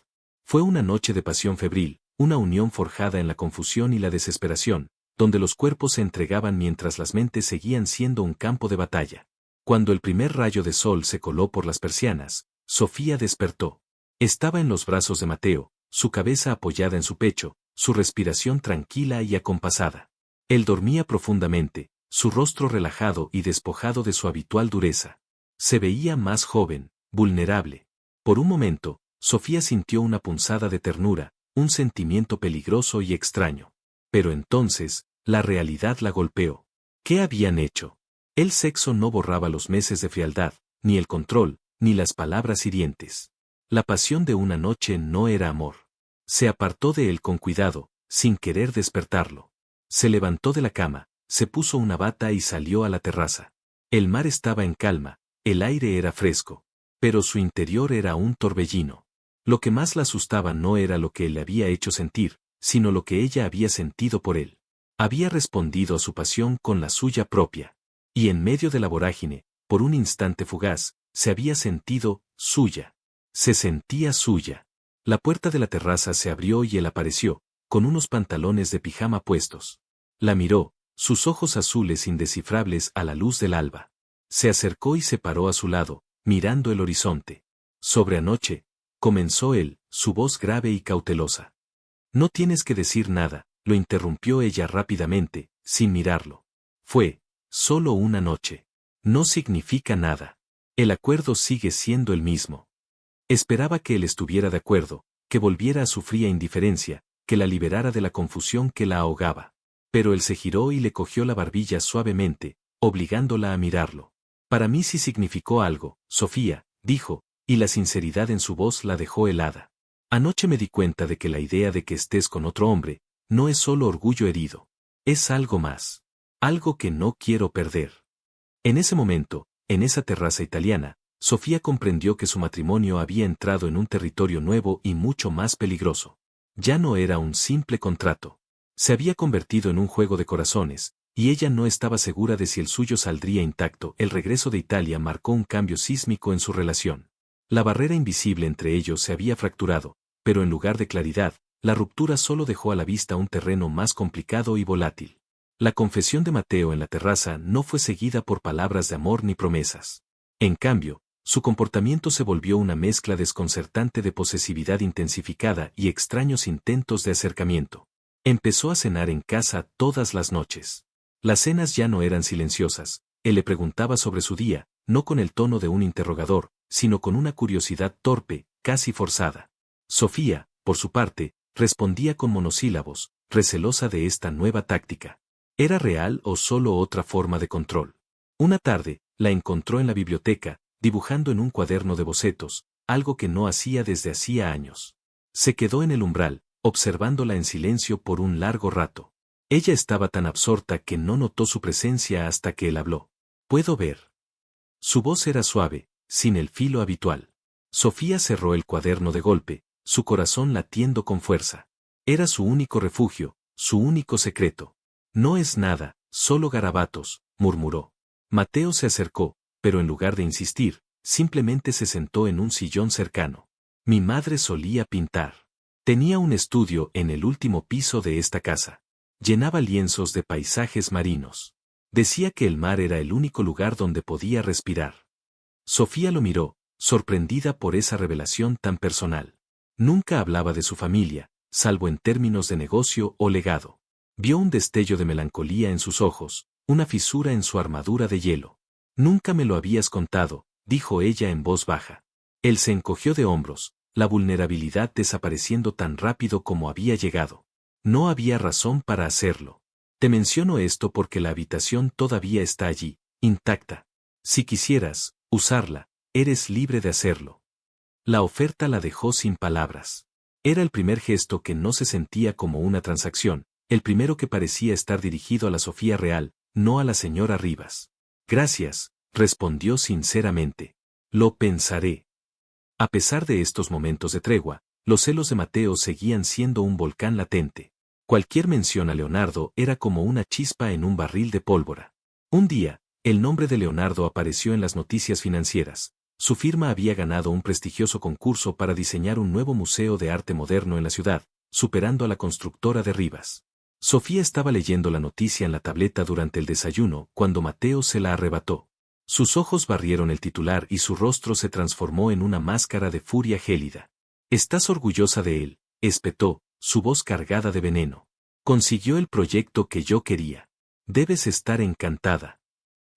Fue una noche de pasión febril, una unión forjada en la confusión y la desesperación, donde los cuerpos se entregaban mientras las mentes seguían siendo un campo de batalla. Cuando el primer rayo de sol se coló por las persianas, Sofía despertó. Estaba en los brazos de Mateo, su cabeza apoyada en su pecho, su respiración tranquila y acompasada. Él dormía profundamente, su rostro relajado y despojado de su habitual dureza. Se veía más joven, vulnerable. Por un momento, Sofía sintió una punzada de ternura, un sentimiento peligroso y extraño. Pero entonces, la realidad la golpeó. ¿Qué habían hecho? El sexo no borraba los meses de frialdad, ni el control, ni las palabras hirientes. La pasión de una noche no era amor. Se apartó de él con cuidado, sin querer despertarlo. Se levantó de la cama, se puso una bata y salió a la terraza. El mar estaba en calma, el aire era fresco, pero su interior era un torbellino. Lo que más la asustaba no era lo que él le había hecho sentir, sino lo que ella había sentido por él. Había respondido a su pasión con la suya propia. Y en medio de la vorágine, por un instante fugaz, se había sentido suya. Se sentía suya. La puerta de la terraza se abrió y él apareció, con unos pantalones de pijama puestos. La miró, sus ojos azules indescifrables a la luz del alba. Se acercó y se paró a su lado, mirando el horizonte. Sobre anoche, comenzó él, su voz grave y cautelosa. No tienes que decir nada, lo interrumpió ella rápidamente, sin mirarlo. Fue, solo una noche. No significa nada. El acuerdo sigue siendo el mismo. Esperaba que él estuviera de acuerdo, que volviera a su fría indiferencia, que la liberara de la confusión que la ahogaba. Pero él se giró y le cogió la barbilla suavemente, obligándola a mirarlo. Para mí sí significó algo, Sofía, dijo, y la sinceridad en su voz la dejó helada. Anoche me di cuenta de que la idea de que estés con otro hombre, no es solo orgullo herido. Es algo más. Algo que no quiero perder. En ese momento, en esa terraza italiana, Sofía comprendió que su matrimonio había entrado en un territorio nuevo y mucho más peligroso. Ya no era un simple contrato. Se había convertido en un juego de corazones, y ella no estaba segura de si el suyo saldría intacto. El regreso de Italia marcó un cambio sísmico en su relación. La barrera invisible entre ellos se había fracturado, pero en lugar de claridad, la ruptura solo dejó a la vista un terreno más complicado y volátil. La confesión de Mateo en la terraza no fue seguida por palabras de amor ni promesas. En cambio, su comportamiento se volvió una mezcla desconcertante de posesividad intensificada y extraños intentos de acercamiento. Empezó a cenar en casa todas las noches. Las cenas ya no eran silenciosas, él le preguntaba sobre su día, no con el tono de un interrogador, sino con una curiosidad torpe, casi forzada. Sofía, por su parte, respondía con monosílabos, recelosa de esta nueva táctica. ¿Era real o solo otra forma de control? Una tarde, la encontró en la biblioteca, dibujando en un cuaderno de bocetos, algo que no hacía desde hacía años. Se quedó en el umbral, observándola en silencio por un largo rato. Ella estaba tan absorta que no notó su presencia hasta que él habló. «¿Puedo ver?» Su voz era suave, sin el filo habitual. Sofía cerró el cuaderno de golpe, su corazón latiendo con fuerza. Era su único refugio, su único secreto. «No es nada, solo garabatos», murmuró. Mateo se acercó, pero en lugar de insistir, simplemente se sentó en un sillón cercano. «Mi madre solía pintar. Tenía un estudio en el último piso de esta casa. Llenaba lienzos de paisajes marinos. Decía que el mar era el único lugar donde podía respirar». Sofía lo miró, sorprendida por esa revelación tan personal. Nunca hablaba de su familia, salvo en términos de negocio o legado. Vio un destello de melancolía en sus ojos, una fisura en su armadura de hielo. «Nunca me lo habías contado», dijo ella en voz baja. Él se encogió de hombros, la vulnerabilidad desapareciendo tan rápido como había llegado. «No había razón para hacerlo. Te menciono esto porque la habitación todavía está allí, intacta. Si quisieras usarla, eres libre de hacerlo». La oferta la dejó sin palabras. Era el primer gesto que no se sentía como una transacción, el primero que parecía estar dirigido a la Sofía real, no a la señora Rivas. «Gracias», respondió sinceramente. «Lo pensaré». A pesar de estos momentos de tregua, los celos de Mateo seguían siendo un volcán latente. Cualquier mención a Leonardo era como una chispa en un barril de pólvora. Un día, el nombre de Leonardo apareció en las noticias financieras. Su firma había ganado un prestigioso concurso para diseñar un nuevo museo de arte moderno en la ciudad, superando a la constructora de Rivas. Sofía estaba leyendo la noticia en la tableta durante el desayuno cuando Mateo se la arrebató. Sus ojos barrieron el titular y su rostro se transformó en una máscara de furia gélida. «¿Estás orgullosa de él?», espetó, su voz cargada de veneno. «Consiguió el proyecto que yo quería. Debes estar encantada.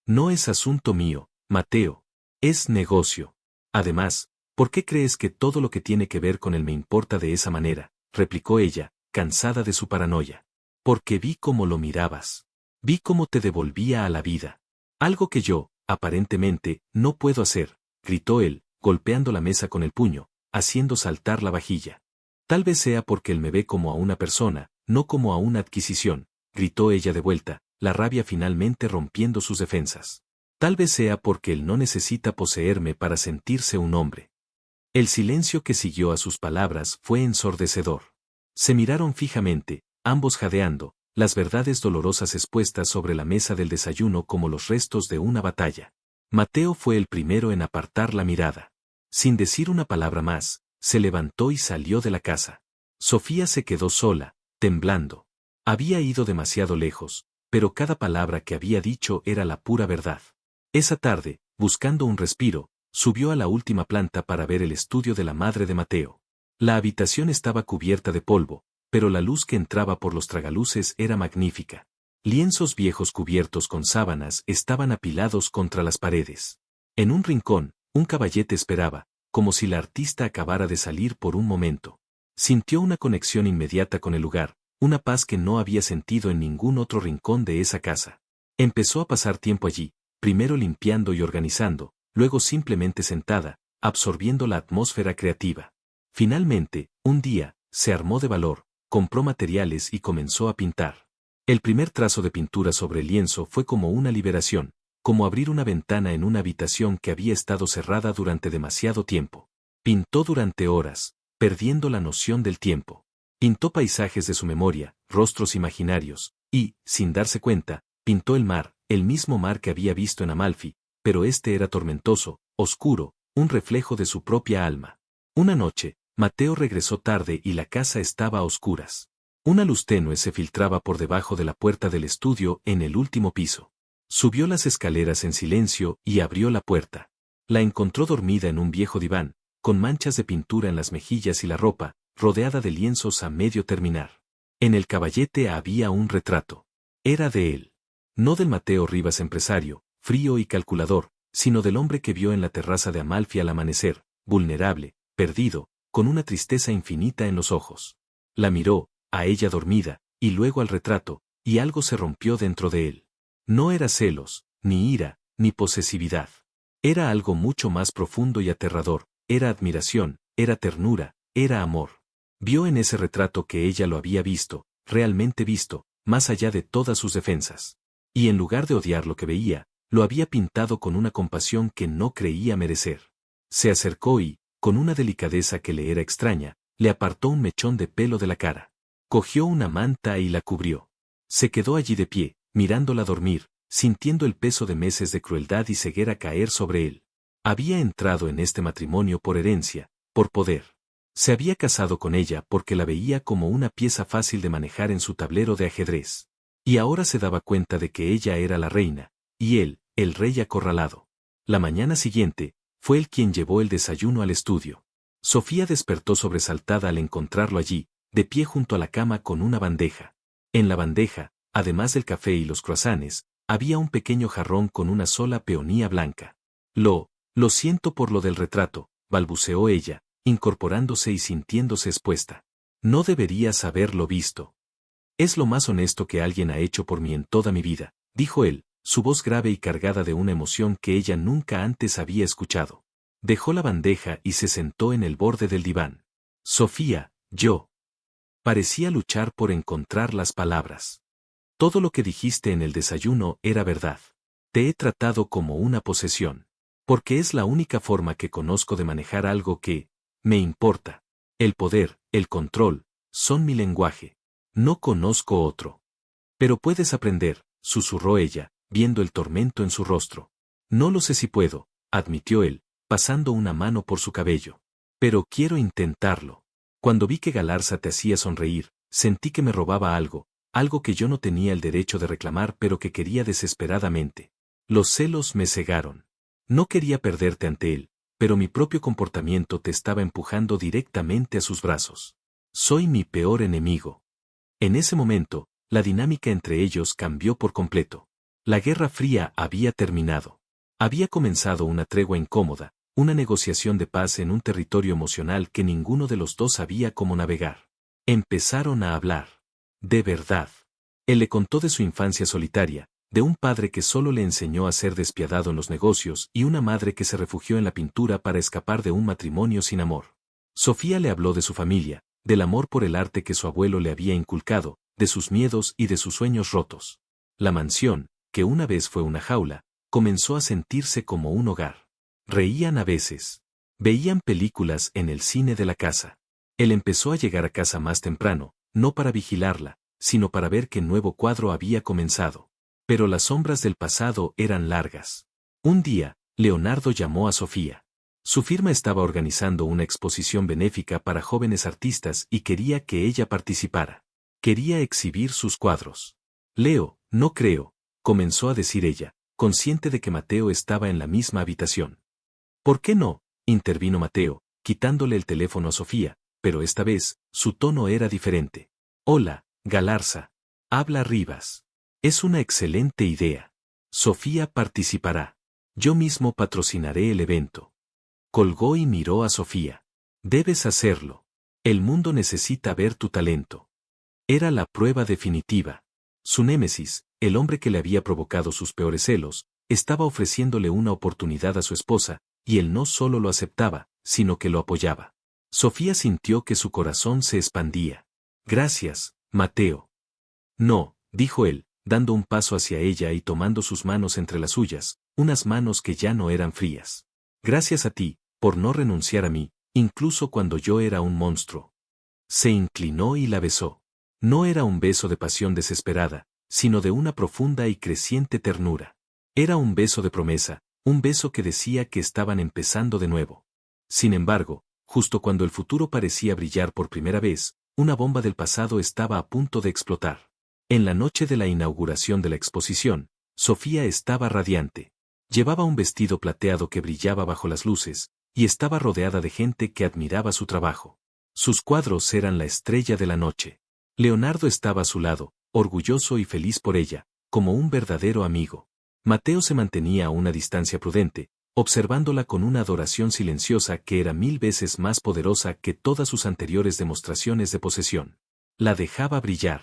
No es asunto mío, Mateo. Es negocio. Además, ¿por qué crees que todo lo que tiene que ver con él me importa de esa manera?, replicó ella, cansada de su paranoia. Porque vi cómo lo mirabas. Vi cómo te devolvía a la vida. Algo que yo, aparentemente, no puedo hacer, gritó él, golpeando la mesa con el puño, haciendo saltar la vajilla. Tal vez sea porque él me ve como a una persona, no como a una adquisición, gritó ella de vuelta, la rabia finalmente rompiendo sus defensas. Tal vez sea porque él no necesita poseerme para sentirse un hombre. El silencio que siguió a sus palabras fue ensordecedor. Se miraron fijamente, ambos jadeando, las verdades dolorosas expuestas sobre la mesa del desayuno como los restos de una batalla. Mateo fue el primero en apartar la mirada. Sin decir una palabra más, se levantó y salió de la casa. Sofía se quedó sola, temblando. Había ido demasiado lejos, pero cada palabra que había dicho era la pura verdad. Esa tarde, buscando un respiro, subió a la última planta para ver el estudio de la madre de Mateo. La habitación estaba cubierta de polvo, pero la luz que entraba por los tragaluces era magnífica. Lienzos viejos cubiertos con sábanas estaban apilados contra las paredes. En un rincón, un caballete esperaba, como si la artista acabara de salir por un momento. Sintió una conexión inmediata con el lugar, una paz que no había sentido en ningún otro rincón de esa casa. Empezó a pasar tiempo allí, primero limpiando y organizando, luego simplemente sentada, absorbiendo la atmósfera creativa. Finalmente, un día, se armó de valor, compró materiales y comenzó a pintar. El primer trazo de pintura sobre el lienzo fue como una liberación, como abrir una ventana en una habitación que había estado cerrada durante demasiado tiempo. Pintó durante horas, perdiendo la noción del tiempo. Pintó paisajes de su memoria, rostros imaginarios, y, sin darse cuenta, pintó el mismo mar que había visto en Amalfi, pero este era tormentoso, oscuro, un reflejo de su propia alma. Una noche, Mateo regresó tarde y la casa estaba a oscuras. Una luz tenue se filtraba por debajo de la puerta del estudio en el último piso. Subió las escaleras en silencio y abrió la puerta. La encontró dormida en un viejo diván, con manchas de pintura en las mejillas y la ropa, rodeada de lienzos a medio terminar. En el caballete había un retrato. Era de él. No del Mateo Rivas empresario, frío y calculador, sino del hombre que vio en la terraza de Amalfi al amanecer, vulnerable, perdido, con una tristeza infinita en los ojos. La miró, a ella dormida, y luego al retrato, y algo se rompió dentro de él. No era celos, ni ira, ni posesividad. Era algo mucho más profundo y aterrador, era admiración, era ternura, era amor. Vio en ese retrato que ella lo había visto, realmente visto, más allá de todas sus defensas. Y en lugar de odiar lo que veía, lo había pintado con una compasión que no creía merecer. Se acercó y, con una delicadeza que le era extraña, le apartó un mechón de pelo de la cara. Cogió una manta y la cubrió. Se quedó allí de pie, mirándola dormir, sintiendo el peso de meses de crueldad y ceguera caer sobre él. Había entrado en este matrimonio por herencia, por poder. Se había casado con ella porque la veía como una pieza fácil de manejar en su tablero de ajedrez. Y ahora se daba cuenta de que ella era la reina, y él, el rey acorralado. La mañana siguiente, fue él quien llevó el desayuno al estudio. Sofía despertó sobresaltada al encontrarlo allí, de pie junto a la cama con una bandeja. En la bandeja, además del café y los croissants, había un pequeño jarrón con una sola peonía blanca. Lo siento por lo del retrato, balbuceó ella, incorporándose y sintiéndose expuesta. No deberías haberlo visto. Es lo más honesto que alguien ha hecho por mí en toda mi vida, dijo él, su voz grave y cargada de una emoción que ella nunca antes había escuchado. Dejó la bandeja y se sentó en el borde del diván. Sofía, yo. Parecía luchar por encontrar las palabras. Todo lo que dijiste en el desayuno era verdad. Te he tratado como una posesión. Porque es la única forma que conozco de manejar algo que me importa. El poder, el control, son mi lenguaje. No conozco otro. Pero puedes aprender, susurró ella, viendo el tormento en su rostro. No lo sé si puedo, admitió él, pasando una mano por su cabello. Pero quiero intentarlo. Cuando vi que Galarza te hacía sonreír, sentí que me robaba algo que yo no tenía el derecho de reclamar pero que quería desesperadamente. Los celos me cegaron. No quería perderte ante él, pero mi propio comportamiento te estaba empujando directamente a sus brazos. Soy mi peor enemigo. En ese momento, la dinámica entre ellos cambió por completo. La Guerra Fría había terminado. Había comenzado una tregua incómoda, una negociación de paz en un territorio emocional que ninguno de los dos sabía cómo navegar. Empezaron a hablar. De verdad. Él le contó de su infancia solitaria, de un padre que solo le enseñó a ser despiadado en los negocios y una madre que se refugió en la pintura para escapar de un matrimonio sin amor. Sofía le habló de su familia, del amor por el arte que su abuelo le había inculcado, de sus miedos y de sus sueños rotos. La mansión, que una vez fue una jaula, comenzó a sentirse como un hogar. Reían a veces. Veían películas en el cine de la casa. Él empezó a llegar a casa más temprano, no para vigilarla, sino para ver qué nuevo cuadro había comenzado. Pero las sombras del pasado eran largas. Un día, Leonardo llamó a Sofía. Su firma estaba organizando una exposición benéfica para jóvenes artistas y quería que ella participara. Quería exhibir sus cuadros. Leo, no creo, comenzó a decir ella, consciente de que Mateo estaba en la misma habitación. ¿Por qué no?, intervino Mateo, quitándole el teléfono a Sofía, pero esta vez, su tono era diferente. Hola, Galarza. Habla Rivas. Es una excelente idea. Sofía participará. Yo mismo patrocinaré el evento. Colgó y miró a Sofía. Debes hacerlo. El mundo necesita ver tu talento. Era la prueba definitiva. Su némesis, el hombre que le había provocado sus peores celos, estaba ofreciéndole una oportunidad a su esposa, y él no solo lo aceptaba, sino que lo apoyaba. Sofía sintió que su corazón se expandía. Gracias, Mateo. No, dijo él, dando un paso hacia ella y tomando sus manos entre las suyas, unas manos que ya no eran frías. Gracias a ti, por no renunciar a mí, incluso cuando yo era un monstruo. Se inclinó y la besó. No era un beso de pasión desesperada, sino de una profunda y creciente ternura. Era un beso de promesa, un beso que decía que estaban empezando de nuevo. Sin embargo, justo cuando el futuro parecía brillar por primera vez, una bomba del pasado estaba a punto de explotar. En la noche de la inauguración de la exposición, Sofía estaba radiante. Llevaba un vestido plateado que brillaba bajo las luces, y estaba rodeada de gente que admiraba su trabajo. Sus cuadros eran la estrella de la noche. Leonardo estaba a su lado, orgulloso y feliz por ella, como un verdadero amigo. Mateo se mantenía a una distancia prudente, observándola con una adoración silenciosa que era 1000 veces más poderosa que todas sus anteriores demostraciones de posesión. La dejaba brillar.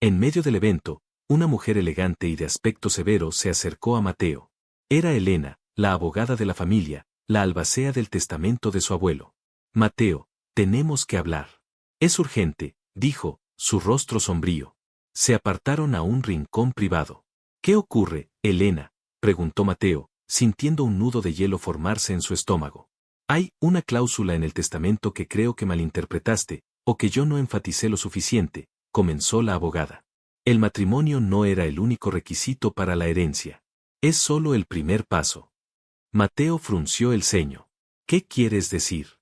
En medio del evento, una mujer elegante y de aspecto severo se acercó a Mateo. Era Elena, la abogada de la familia, la albacea del testamento de su abuelo. Mateo, tenemos que hablar. Es urgente, dijo, su rostro sombrío. Se apartaron a un rincón privado. ¿Qué ocurre, Elena?, preguntó Mateo, sintiendo un nudo de hielo formarse en su estómago. Hay una cláusula en el testamento que creo que malinterpretaste, o que yo no enfaticé lo suficiente, comenzó la abogada. El matrimonio no era el único requisito para la herencia. Es solo el primer paso. Mateo frunció el ceño. ¿Qué quieres decir?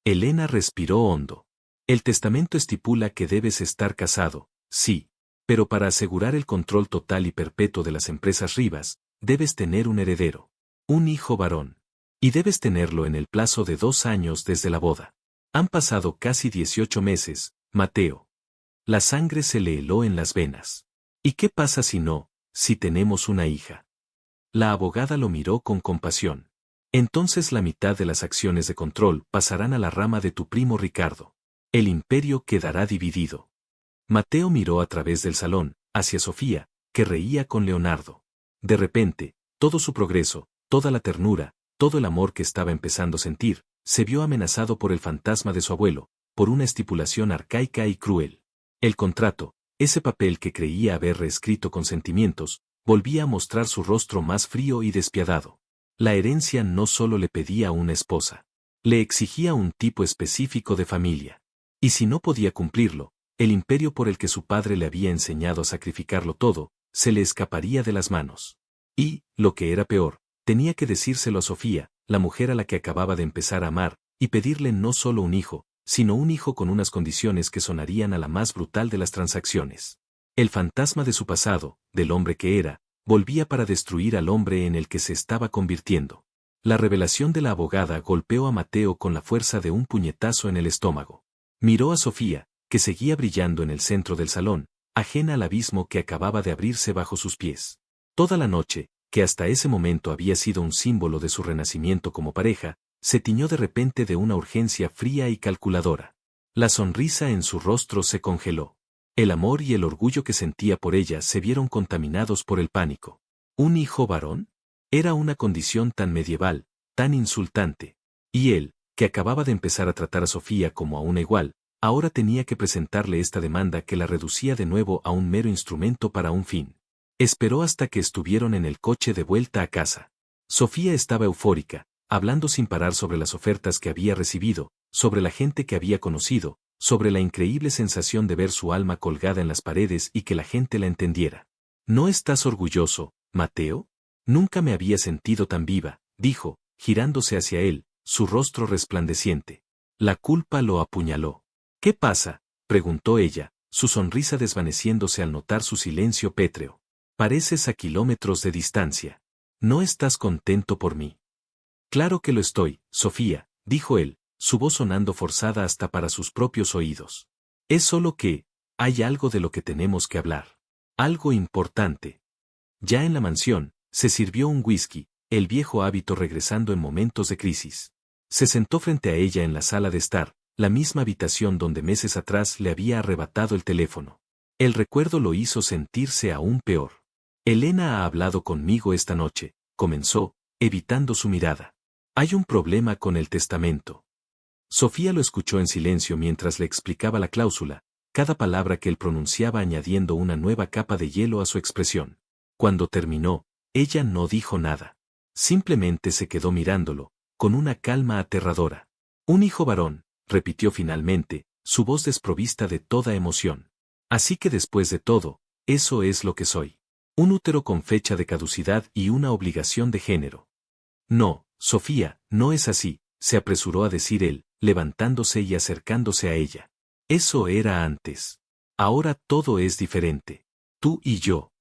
Elena respiró hondo. El testamento estipula que debes estar casado, sí, pero para asegurar el control total y perpetuo de las empresas Rivas, debes tener un heredero, un hijo varón. Y debes tenerlo en el plazo de 2 años desde la boda. Han pasado casi 18 meses, Mateo. La sangre se le heló en las venas. ¿Y qué pasa si tenemos una hija? La abogada lo miró con compasión. Entonces la mitad de las acciones de control pasarán a la rama de tu primo Ricardo. El imperio quedará dividido. Mateo miró a través del salón, hacia Sofía, que reía con Leonardo. De repente, todo su progreso, toda la ternura, todo el amor que estaba empezando a sentir, se vio amenazado por el fantasma de su abuelo, por una estipulación arcaica y cruel. El contrato, ese papel que creía haber reescrito con sentimientos, volvía a mostrar su rostro más frío y despiadado. La herencia no solo le pedía una esposa, le exigía un tipo específico de familia. Y si no podía cumplirlo, el imperio por el que su padre le había enseñado a sacrificarlo todo, se le escaparía de las manos. Y, lo que era peor, tenía que decírselo a Sofía, la mujer a la que acababa de empezar a amar, y pedirle no solo un hijo, sino un hijo con unas condiciones que sonarían a la más brutal de las transacciones. El fantasma de su pasado, del hombre que era, volvía para destruir al hombre en el que se estaba convirtiendo. La revelación de la abogada golpeó a Mateo con la fuerza de un puñetazo en el estómago. Miró a Sofía, que seguía brillando en el centro del salón, ajena al abismo que acababa de abrirse bajo sus pies. Toda la noche, que hasta ese momento había sido un símbolo de su renacimiento como pareja, se tiñó de repente de una urgencia fría y calculadora. La sonrisa en su rostro se congeló. El amor y el orgullo que sentía por ella se vieron contaminados por el pánico. ¿Un hijo varón? Era una condición tan medieval, tan insultante. Y él, que acababa de empezar a tratar a Sofía como a una igual, ahora tenía que presentarle esta demanda que la reducía de nuevo a un mero instrumento para un fin. Esperó hasta que estuvieron en el coche de vuelta a casa. Sofía estaba eufórica, hablando sin parar sobre las ofertas que había recibido, sobre la gente que había conocido, sobre la increíble sensación de ver su alma colgada en las paredes y que la gente la entendiera. ¿No estás orgulloso, Mateo? Nunca me había sentido tan viva, dijo, girándose hacia él, su rostro resplandeciente. La culpa lo apuñaló. ¿Qué pasa?, preguntó ella, su sonrisa desvaneciéndose al notar su silencio pétreo. Pareces a kilómetros de distancia. ¿No estás contento por mí? Claro que lo estoy, Sofía, dijo él, su voz sonando forzada hasta para sus propios oídos. Es solo que, hay algo de lo que tenemos que hablar. Algo importante. Ya en la mansión, se sirvió un whisky, el viejo hábito regresando en momentos de crisis. Se sentó frente a ella en la sala de estar, la misma habitación donde meses atrás le había arrebatado el teléfono. El recuerdo lo hizo sentirse aún peor. Elena ha hablado conmigo esta noche, comenzó, evitando su mirada. Hay un problema con el testamento. Sofía lo escuchó en silencio mientras le explicaba la cláusula, cada palabra que él pronunciaba añadiendo una nueva capa de hielo a su expresión. Cuando terminó, ella no dijo nada. Simplemente se quedó mirándolo, con una calma aterradora. Un hijo varón, repitió finalmente, su voz desprovista de toda emoción. Así que después de todo, eso es lo que soy. Un útero con fecha de caducidad y una obligación de género. No, Sofía, no es así, se apresuró a decir él, levantándose y acercándose a ella. Eso era antes. Ahora todo es diferente. Tú y yo.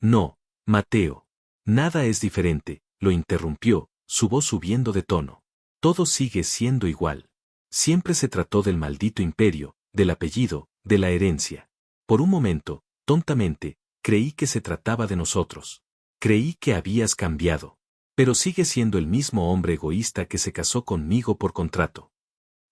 No, Mateo. Nada es diferente, lo interrumpió, su voz subiendo de tono. Todo sigue siendo igual. Siempre se trató del maldito imperio, del apellido, de la herencia. Por un momento, tontamente, creí que se trataba de nosotros. Creí que habías cambiado. Pero sigue siendo el mismo hombre egoísta que se casó conmigo por contrato.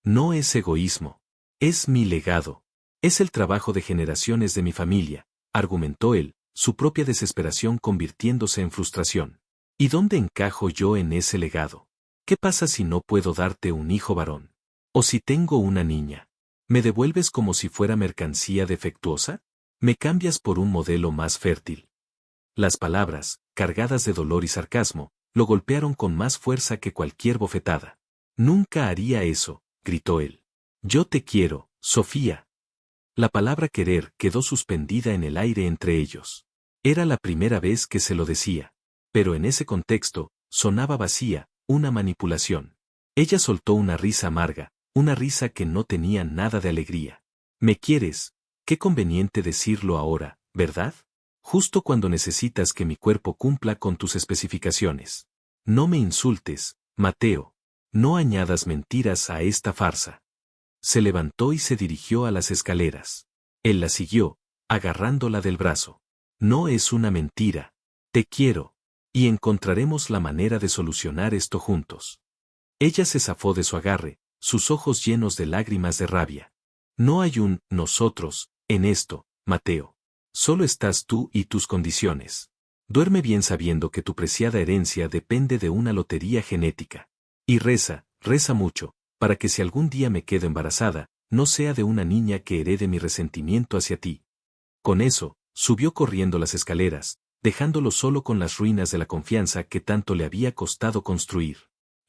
No es egoísmo. Es mi legado. Es el trabajo de generaciones de mi familia, argumentó él, su propia desesperación convirtiéndose en frustración. ¿Y dónde encajo yo en ese legado? ¿Qué pasa si no puedo darte un hijo varón? ¿O si tengo una niña? ¿Me devuelves como si fuera mercancía defectuosa? ¿Me cambias por un modelo más fértil? Las palabras, cargadas de dolor y sarcasmo, lo golpearon con más fuerza que cualquier bofetada. Nunca haría eso, gritó él. Yo te quiero, Sofía. La palabra querer quedó suspendida en el aire entre ellos. Era la primera vez que se lo decía. Pero en ese contexto, sonaba vacía, una manipulación. Ella soltó una risa amarga, una risa que no tenía nada de alegría. ¿Me quieres? Qué conveniente decirlo ahora, ¿verdad? Justo cuando necesitas que mi cuerpo cumpla con tus especificaciones. No me insultes, Mateo. No añadas mentiras a esta farsa. Se levantó y se dirigió a las escaleras. Él la siguió, agarrándola del brazo. No es una mentira. Te quiero. Y encontraremos la manera de solucionar esto juntos. Ella se zafó de su agarre, sus ojos llenos de lágrimas de rabia. No hay un nosotros en esto, Mateo. Solo estás tú y tus condiciones. Duerme bien sabiendo que tu preciada herencia depende de una lotería genética. Y reza, reza mucho, para que si algún día me quedo embarazada, no sea de una niña que herede mi resentimiento hacia ti. Con eso, subió corriendo las escaleras, dejándolo solo con las ruinas de la confianza que tanto le había costado construir.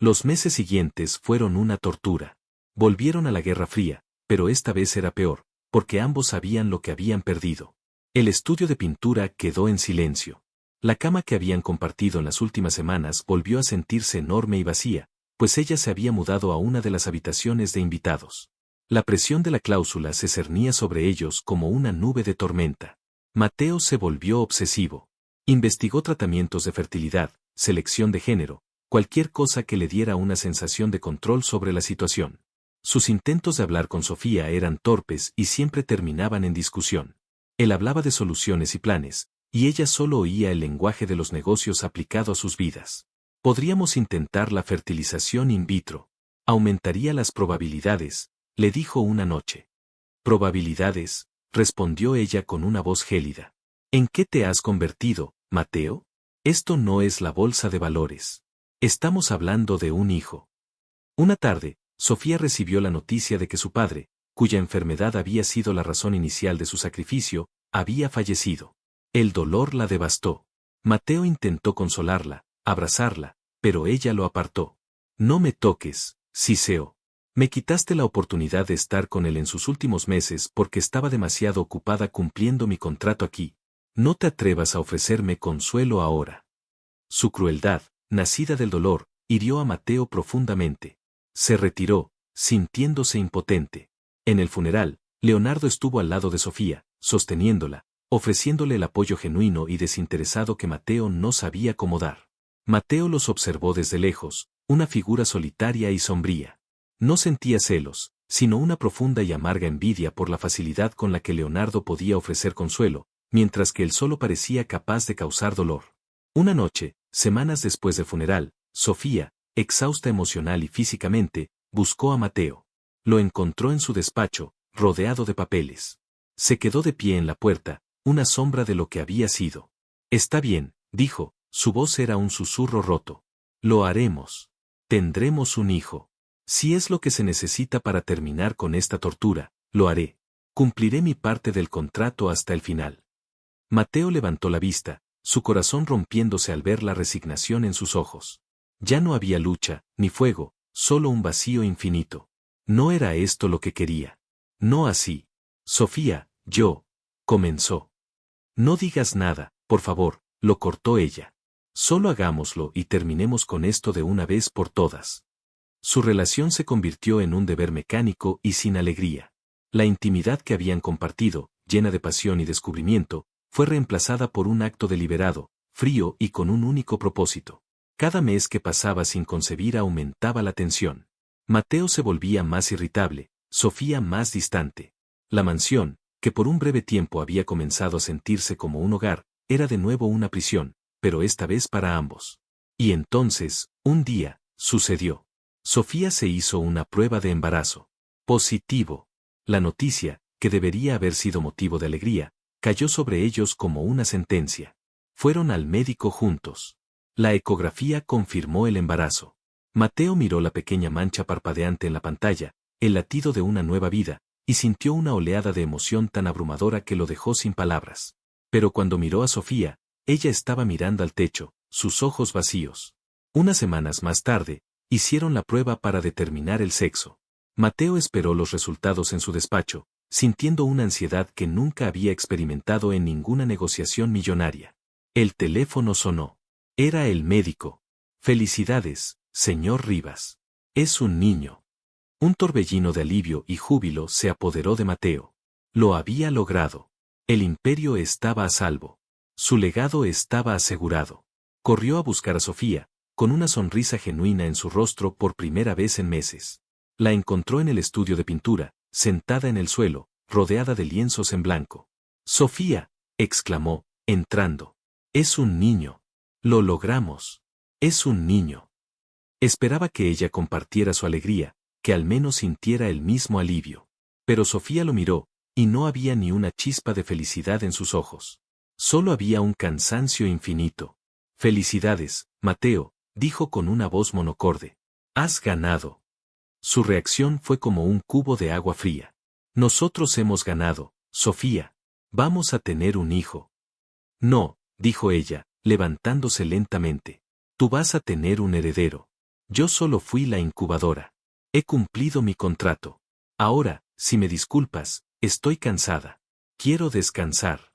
Los meses siguientes fueron una tortura. Volvieron a la Guerra Fría, pero esta vez era peor, porque ambos sabían lo que habían perdido. El estudio de pintura quedó en silencio. La cama que habían compartido en las últimas semanas volvió a sentirse enorme y vacía, pues ella se había mudado a una de las habitaciones de invitados. La presión de la cláusula se cernía sobre ellos como una nube de tormenta. Mateo se volvió obsesivo. Investigó tratamientos de fertilidad, selección de género, cualquier cosa que le diera una sensación de control sobre la situación. Sus intentos de hablar con Sofía eran torpes y siempre terminaban en discusión. Él hablaba de soluciones y planes, y ella solo oía el lenguaje de los negocios aplicado a sus vidas. Podríamos intentar la fertilización in vitro. Aumentaría las probabilidades, le dijo una noche. ¿Probabilidades?, respondió ella con una voz gélida. ¿En qué te has convertido, Mateo? Esto no es la bolsa de valores. Estamos hablando de un hijo. Una tarde, Sofía recibió la noticia de que su padre, cuya enfermedad había sido la razón inicial de su sacrificio, había fallecido. El dolor la devastó. Mateo intentó consolarla, abrazarla, pero ella lo apartó. No me toques, Siseo. Me quitaste la oportunidad de estar con él en sus últimos meses porque estaba demasiado ocupada cumpliendo mi contrato aquí. No te atrevas a ofrecerme consuelo ahora. Su crueldad, nacida del dolor, hirió a Mateo profundamente. Se retiró, sintiéndose impotente. En el funeral, Leonardo estuvo al lado de Sofía, sosteniéndola, ofreciéndole el apoyo genuino y desinteresado que Mateo no sabía cómo dar. Mateo los observó desde lejos, una figura solitaria y sombría. No sentía celos, sino una profunda y amarga envidia por la facilidad con la que Leonardo podía ofrecer consuelo, mientras que él solo parecía capaz de causar dolor. Una noche, semanas después del funeral, Sofía, exhausta emocional y físicamente, buscó a Mateo. Lo encontró en su despacho, rodeado de papeles. Se quedó de pie en la puerta, una sombra de lo que había sido. Está bien, dijo, su voz era un susurro roto. Lo haremos. Tendremos un hijo. Si es lo que se necesita para terminar con esta tortura, lo haré. Cumpliré mi parte del contrato hasta el final. Mateo levantó la vista, su corazón rompiéndose al ver la resignación en sus ojos. Ya no había lucha, ni fuego, solo un vacío infinito. No era esto lo que quería. No así. Sofía, comenzó. No digas nada, por favor, lo cortó ella. Solo hagámoslo y terminemos con esto de una vez por todas. Su relación se convirtió en un deber mecánico y sin alegría. La intimidad que habían compartido, llena de pasión y descubrimiento, fue reemplazada por un acto deliberado, frío y con un único propósito. Cada mes que pasaba sin concebir aumentaba la tensión. Mateo se volvía más irritable, Sofía más distante. La mansión, que por un breve tiempo había comenzado a sentirse como un hogar, era de nuevo una prisión, pero esta vez para ambos. Y entonces, un día, sucedió. Sofía se hizo una prueba de embarazo. Positivo. La noticia, que debería haber sido motivo de alegría, cayó sobre ellos como una sentencia. Fueron al médico juntos. La ecografía confirmó el embarazo. Mateo miró la pequeña mancha parpadeante en la pantalla, el latido de una nueva vida, y sintió una oleada de emoción tan abrumadora que lo dejó sin palabras. Pero cuando miró a Sofía, ella estaba mirando al techo, sus ojos vacíos. Unas semanas más tarde, hicieron la prueba para determinar el sexo. Mateo esperó los resultados en su despacho, sintiendo una ansiedad que nunca había experimentado en ninguna negociación millonaria. El teléfono sonó. Era el médico. Felicidades, señor Rivas. Es un niño. Un torbellino de alivio y júbilo se apoderó de Mateo. Lo había logrado. El imperio estaba a salvo. Su legado estaba asegurado. Corrió a buscar a Sofía, con una sonrisa genuina en su rostro por primera vez en meses. La encontró en el estudio de pintura, sentada en el suelo, rodeada de lienzos en blanco. Sofía, exclamó, entrando. Es un niño. Lo logramos. Es un niño. Esperaba que ella compartiera su alegría, que al menos sintiera el mismo alivio. Pero Sofía lo miró, y no había ni una chispa de felicidad en sus ojos. Solo había un cansancio infinito. Felicidades, Mateo, dijo con una voz monocorde. Has ganado. Su reacción fue como un cubo de agua fría. Nosotros hemos ganado, Sofía. Vamos a tener un hijo. No, dijo ella, levantándose lentamente. Tú vas a tener un heredero. Yo solo fui la incubadora. He cumplido mi contrato. Ahora, si me disculpas, estoy cansada. Quiero descansar.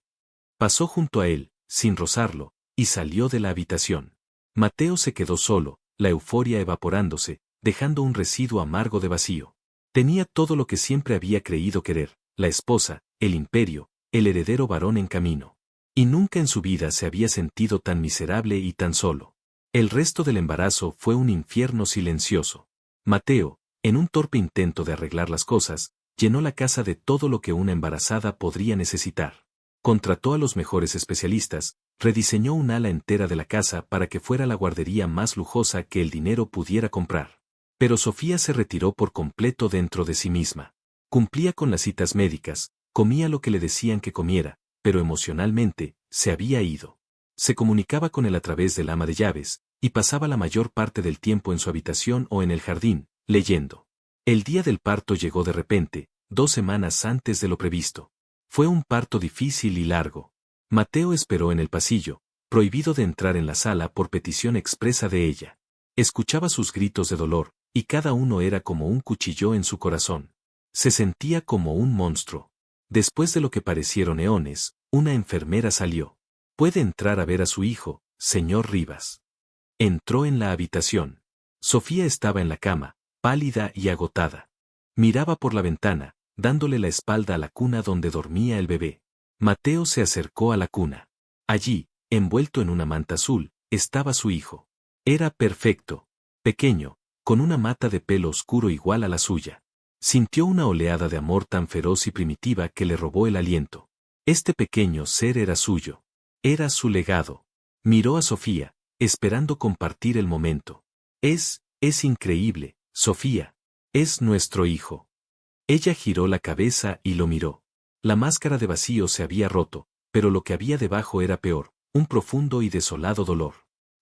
Pasó junto a él, sin rozarlo, y salió de la habitación. Mateo se quedó solo, la euforia evaporándose, dejando un residuo amargo de vacío. Tenía todo lo que siempre había creído querer, la esposa, el imperio, el heredero varón en camino. Y nunca en su vida se había sentido tan miserable y tan solo. El resto del embarazo fue un infierno silencioso. Mateo, en un torpe intento de arreglar las cosas, llenó la casa de todo lo que una embarazada podría necesitar. Contrató a los mejores especialistas, rediseñó un ala entera de la casa para que fuera la guardería más lujosa que el dinero pudiera comprar. Pero Sofía se retiró por completo dentro de sí misma. Cumplía con las citas médicas, comía lo que le decían que comiera, pero emocionalmente, se había ido. Se comunicaba con él a través del ama de llaves, y pasaba la mayor parte del tiempo en su habitación o en el jardín, leyendo. El día del parto llegó de repente, 2 semanas antes de lo previsto. Fue un parto difícil y largo. Mateo esperó en el pasillo, prohibido de entrar en la sala por petición expresa de ella. Escuchaba sus gritos de dolor, y cada uno era como un cuchillo en su corazón. Se sentía como un monstruo. Después de lo que parecieron eones, una enfermera salió. «Puede entrar a ver a su hijo, señor Rivas». Entró en la habitación. Sofía estaba en la cama, pálida y agotada. Miraba por la ventana, dándole la espalda a la cuna donde dormía el bebé. Mateo se acercó a la cuna. Allí, envuelto en una manta azul, estaba su hijo. Era perfecto. Pequeño, con una mata de pelo oscuro igual a la suya. Sintió una oleada de amor tan feroz y primitiva que le robó el aliento. Este pequeño ser era suyo. Era su legado. Miró a Sofía, esperando compartir el momento. Es increíble, Sofía. Es nuestro hijo. Ella giró la cabeza y lo miró. La máscara de vacío se había roto, pero lo que había debajo era peor, un profundo y desolado dolor.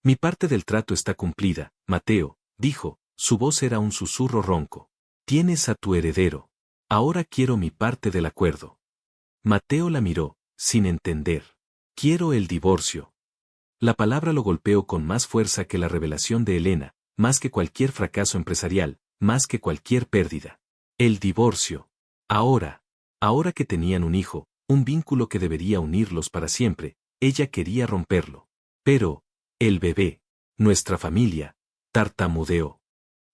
Mi parte del trato está cumplida, Mateo, dijo, su voz era un susurro ronco. Tienes a tu heredero. Ahora quiero mi parte del acuerdo. Mateo la miró, sin entender. Quiero el divorcio. La palabra lo golpeó con más fuerza que la revelación de Elena, más que cualquier fracaso empresarial, más que cualquier pérdida. El divorcio. Ahora que tenían un hijo, un vínculo que debería unirlos para siempre, ella quería romperlo. Pero, el bebé, nuestra familia, tartamudeó.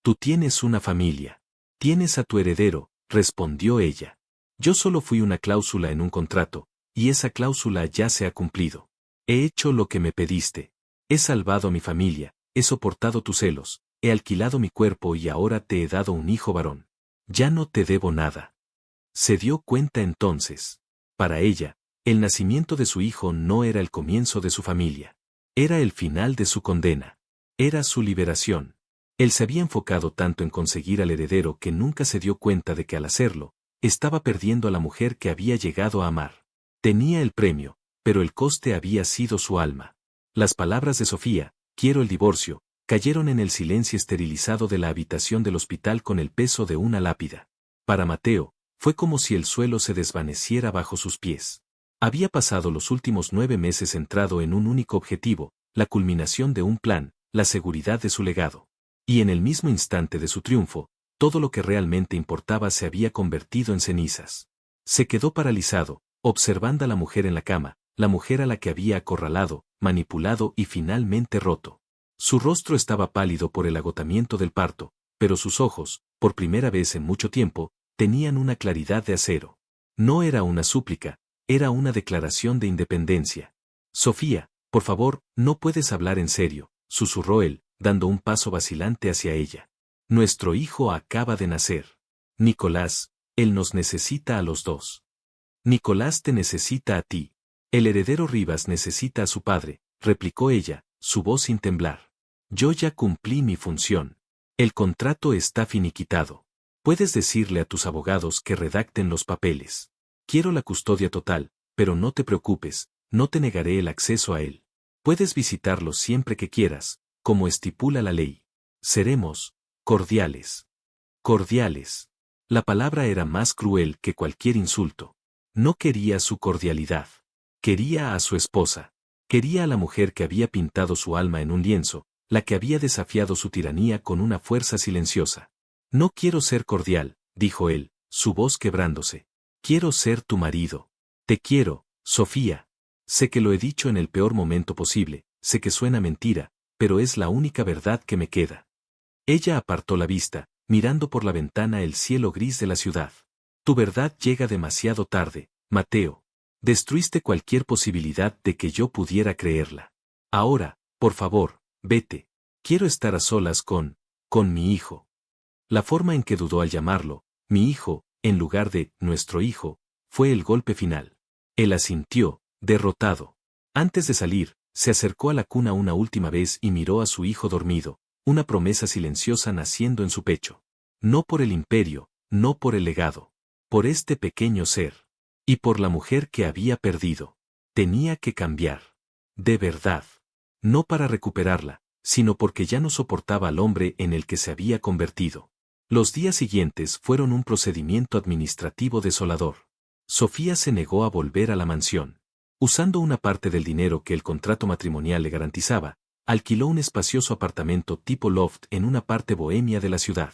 Tú tienes una familia. Tienes a tu heredero, respondió ella. Yo solo fui una cláusula en un contrato, y esa cláusula ya se ha cumplido. He hecho lo que me pediste. He salvado a mi familia, he soportado tus celos, he alquilado mi cuerpo y ahora te he dado un hijo varón. Ya no te debo nada. Se dio cuenta entonces. Para ella, el nacimiento de su hijo no era el comienzo de su familia. Era el final de su condena. Era su liberación. Él se había enfocado tanto en conseguir al heredero que nunca se dio cuenta de que al hacerlo, estaba perdiendo a la mujer que había llegado a amar. Tenía el premio, pero el coste había sido su alma. Las palabras de Sofía, quiero el divorcio, cayeron en el silencio esterilizado de la habitación del hospital con el peso de una lápida. Para Mateo, fue como si el suelo se desvaneciera bajo sus pies. Había pasado los últimos 9 meses centrado en un único objetivo, la culminación de un plan, la seguridad de su legado. Y en el mismo instante de su triunfo, todo lo que realmente importaba se había convertido en cenizas. Se quedó paralizado, observando a la mujer en la cama, la mujer a la que había acorralado, manipulado y finalmente roto. Su rostro estaba pálido por el agotamiento del parto, pero sus ojos, por primera vez en mucho tiempo, tenían una claridad de acero. No era una súplica, era una declaración de independencia. Sofía, por favor, no puedes hablar en serio, susurró él, dando un paso vacilante hacia ella. Nuestro hijo acaba de nacer. Nicolás, él nos necesita a los dos. Nicolás te necesita a ti. El heredero Rivas necesita a su padre, replicó ella, su voz sin temblar. Yo ya cumplí mi función. El contrato está finiquitado. Puedes decirle a tus abogados que redacten los papeles. Quiero la custodia total, pero no te preocupes, no te negaré el acceso a él. Puedes visitarlo siempre que quieras, como estipula la ley. Seremos cordiales. Cordiales. La palabra era más cruel que cualquier insulto. No quería su cordialidad. Quería a su esposa. Quería a la mujer que había pintado su alma en un lienzo, la que había desafiado su tiranía con una fuerza silenciosa. No quiero ser cordial, dijo él, su voz quebrándose. Quiero ser tu marido. Te quiero, Sofía. Sé que lo he dicho en el peor momento posible, sé que suena mentira, pero es la única verdad que me queda. Ella apartó la vista, mirando por la ventana el cielo gris de la ciudad. Tu verdad llega demasiado tarde, Mateo. Destruiste cualquier posibilidad de que yo pudiera creerla. Ahora, por favor, vete. Quiero estar a solas con mi hijo. La forma en que dudó al llamarlo, mi hijo, en lugar de nuestro hijo, fue el golpe final. Él asintió, derrotado. Antes de salir, se acercó a la cuna una última vez y miró a su hijo dormido, una promesa silenciosa naciendo en su pecho. No por el imperio, no por el legado. Por este pequeño ser. Y por la mujer que había perdido. Tenía que cambiar. De verdad. No para recuperarla, sino porque ya no soportaba al hombre en el que se había convertido. Los días siguientes fueron un procedimiento administrativo desolador. Sofía se negó a volver a la mansión. Usando una parte del dinero que el contrato matrimonial le garantizaba, alquiló un espacioso apartamento tipo loft en una parte bohemia de la ciudad.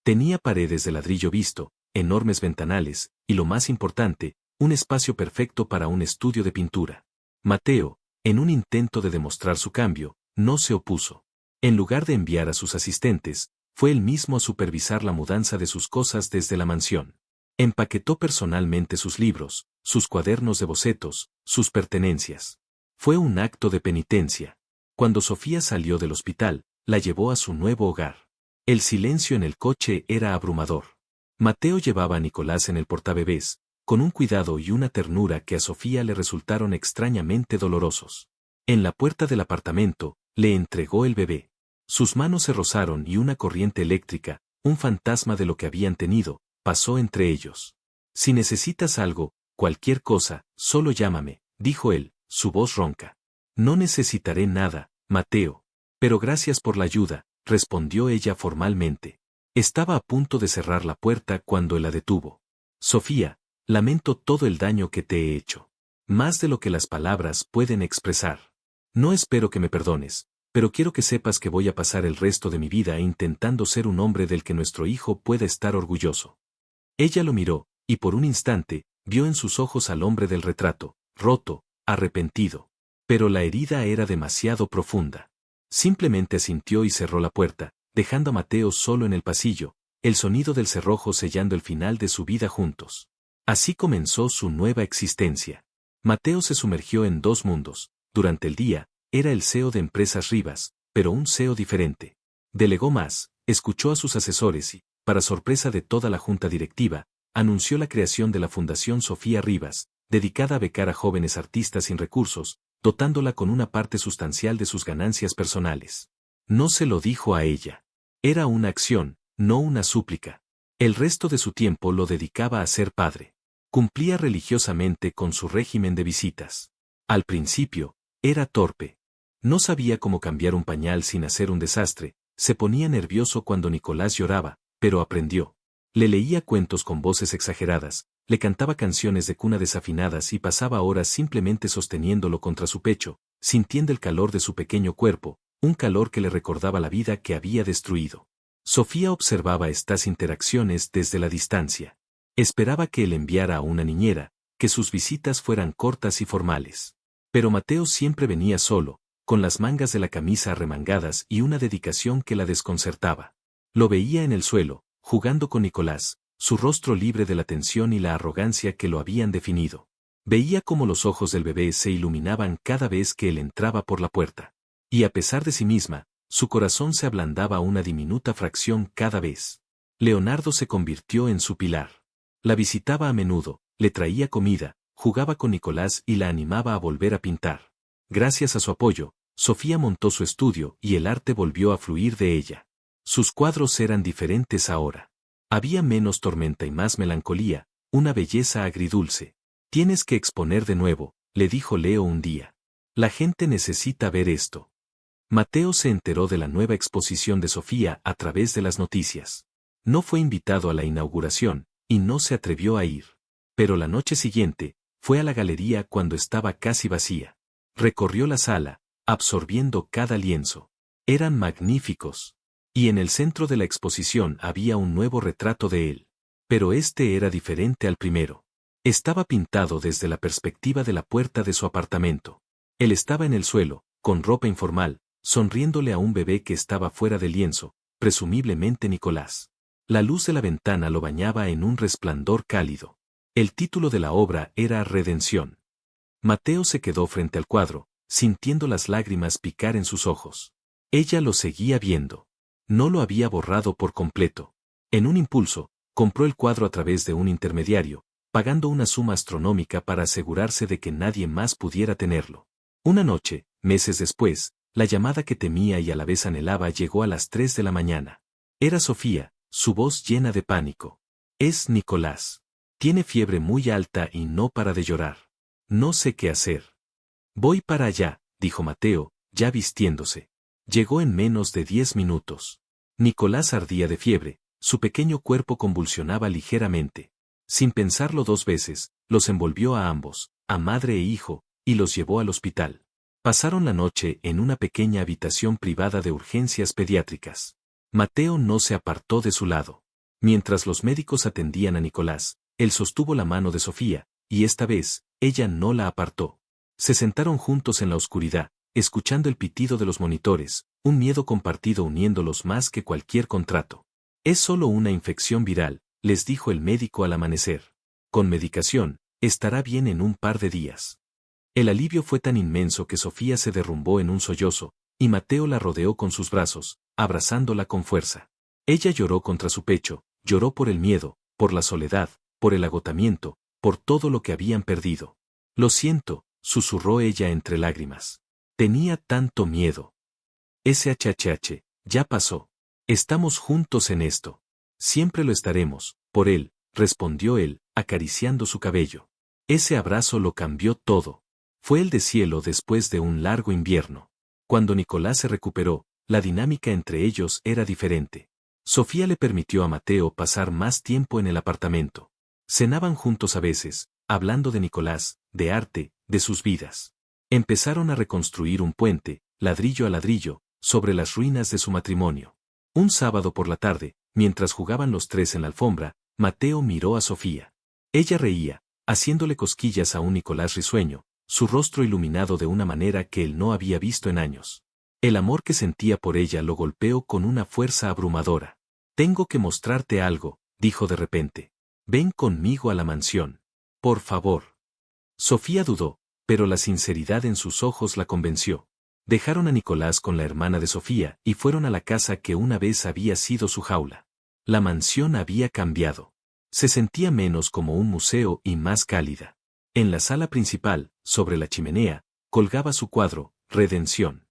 Tenía paredes de ladrillo visto, enormes ventanales, y lo más importante, un espacio perfecto para un estudio de pintura. Mateo, en un intento de demostrar su cambio, no se opuso. En lugar de enviar a sus asistentes, fue él mismo a supervisar la mudanza de sus cosas desde la mansión. Empaquetó personalmente sus libros, sus cuadernos de bocetos, sus pertenencias. Fue un acto de penitencia. Cuando Sofía salió del hospital, la llevó a su nuevo hogar. El silencio en el coche era abrumador. Mateo llevaba a Nicolás en el portabebés, con un cuidado y una ternura que a Sofía le resultaron extrañamente dolorosos. En la puerta del apartamento, le entregó el bebé. Sus manos se rozaron y una corriente eléctrica, un fantasma de lo que habían tenido, pasó entre ellos. Si necesitas algo, cualquier cosa, solo llámame, dijo él, su voz ronca. No necesitaré nada, Mateo. Pero gracias por la ayuda, respondió ella formalmente. Estaba a punto de cerrar la puerta cuando él la detuvo. Sofía, lamento todo el daño que te he hecho. Más de lo que las palabras pueden expresar. No espero que me perdones, pero quiero que sepas que voy a pasar el resto de mi vida intentando ser un hombre del que nuestro hijo pueda estar orgulloso. Ella lo miró, y por un instante, vio en sus ojos al hombre del retrato, roto, arrepentido. Pero la herida era demasiado profunda. Simplemente asintió y cerró la puerta, dejando a Mateo solo en el pasillo, el sonido del cerrojo sellando el final de su vida juntos. Así comenzó su nueva existencia. Mateo se sumergió en dos mundos. Durante el día, era el CEO de Empresas Rivas, pero un CEO diferente. Delegó más, escuchó a sus asesores y, para sorpresa de toda la junta directiva, anunció la creación de la Fundación Sofía Rivas, dedicada a becar a jóvenes artistas sin recursos, dotándola con una parte sustancial de sus ganancias personales. No se lo dijo a ella. Era una acción, no una súplica. El resto de su tiempo lo dedicaba a ser padre. Cumplía religiosamente con su régimen de visitas. Al principio, era torpe. No sabía cómo cambiar un pañal sin hacer un desastre, se ponía nervioso cuando Nicolás lloraba, pero aprendió. Le leía cuentos con voces exageradas, le cantaba canciones de cuna desafinadas y pasaba horas simplemente sosteniéndolo contra su pecho, sintiendo el calor de su pequeño cuerpo, un calor que le recordaba la vida que había destruido. Sofía observaba estas interacciones desde la distancia. Esperaba que él enviara a una niñera, que sus visitas fueran cortas y formales. Pero Mateo siempre venía solo, con las mangas de la camisa arremangadas y una dedicación que la desconcertaba. Lo veía en el suelo, jugando con Nicolás, su rostro libre de la tensión y la arrogancia que lo habían definido. Veía cómo los ojos del bebé se iluminaban cada vez que él entraba por la puerta. Y a pesar de sí misma, su corazón se ablandaba una diminuta fracción cada vez. Leonardo se convirtió en su pilar. La visitaba a menudo, le traía comida, jugaba con Nicolás y la animaba a volver a pintar. Gracias a su apoyo, Sofía montó su estudio y el arte volvió a fluir de ella. Sus cuadros eran diferentes ahora. Había menos tormenta y más melancolía, una belleza agridulce. Tienes que exponer de nuevo, le dijo Leo un día. La gente necesita ver esto. Mateo se enteró de la nueva exposición de Sofía a través de las noticias. No fue invitado a la inauguración, y no se atrevió a ir. Pero la noche siguiente, fue a la galería cuando estaba casi vacía. Recorrió la sala, absorbiendo cada lienzo. Eran magníficos. Y en el centro de la exposición había un nuevo retrato de él. Pero este era diferente al primero. Estaba pintado desde la perspectiva de la puerta de su apartamento. Él estaba en el suelo, con ropa informal, sonriéndole a un bebé que estaba fuera del lienzo, presumiblemente Nicolás. La luz de la ventana lo bañaba en un resplandor cálido. El título de la obra era Redención. Mateo se quedó frente al cuadro, sintiendo las lágrimas picar en sus ojos. Ella lo seguía viendo. No lo había borrado por completo. En un impulso, compró el cuadro a través de un intermediario, pagando una suma astronómica para asegurarse de que nadie más pudiera tenerlo. Una noche, meses después, la llamada que temía y a la vez anhelaba llegó a las 3 de la mañana. Era Sofía, su voz llena de pánico. Es Nicolás. Tiene fiebre muy alta y no para de llorar. No sé qué hacer. Voy para allá, dijo Mateo, ya vistiéndose. Llegó en menos de 10 minutos. Nicolás ardía de fiebre, su pequeño cuerpo convulsionaba ligeramente. Sin pensarlo 2 veces, los envolvió a ambos, a madre e hijo, y los llevó al hospital. Pasaron la noche en una pequeña habitación privada de urgencias pediátricas. Mateo no se apartó de su lado. Mientras los médicos atendían a Nicolás, él sostuvo la mano de Sofía, y esta vez, ella no la apartó. Se sentaron juntos en la oscuridad, escuchando el pitido de los monitores, un miedo compartido uniéndolos más que cualquier contrato. Es solo una infección viral, les dijo el médico al amanecer. Con medicación, estará bien en un par de días. El alivio fue tan inmenso que Sofía se derrumbó en un sollozo, y Mateo la rodeó con sus brazos, abrazándola con fuerza. Ella lloró contra su pecho, lloró por el miedo, por la soledad, por el agotamiento, por todo lo que habían perdido. Lo siento, susurró ella entre lágrimas. Tenía tanto miedo. SHHH, ya pasó. Estamos juntos en esto. Siempre lo estaremos, por él, respondió él, acariciando su cabello. Ese abrazo lo cambió todo. Fue el deshielo después de un largo invierno. Cuando Nicolás se recuperó, la dinámica entre ellos era diferente. Sofía le permitió a Mateo pasar más tiempo en el apartamento. Cenaban juntos a veces, hablando de Nicolás, de arte, de sus vidas. Empezaron a reconstruir un puente, ladrillo a ladrillo, sobre las ruinas de su matrimonio. Un sábado por la tarde, mientras jugaban los tres en la alfombra, Mateo miró a Sofía. Ella reía, haciéndole cosquillas a un Nicolás risueño, su rostro iluminado de una manera que él no había visto en años. El amor que sentía por ella lo golpeó con una fuerza abrumadora. Tengo que mostrarte algo, dijo de repente. Ven conmigo a la mansión. Por favor. Sofía dudó, pero la sinceridad en sus ojos la convenció. Dejaron a Nicolás con la hermana de Sofía y fueron a la casa que una vez había sido su jaula. La mansión había cambiado. Se sentía menos como un museo y más cálida. En la sala principal, sobre la chimenea, colgaba su cuadro, Redención.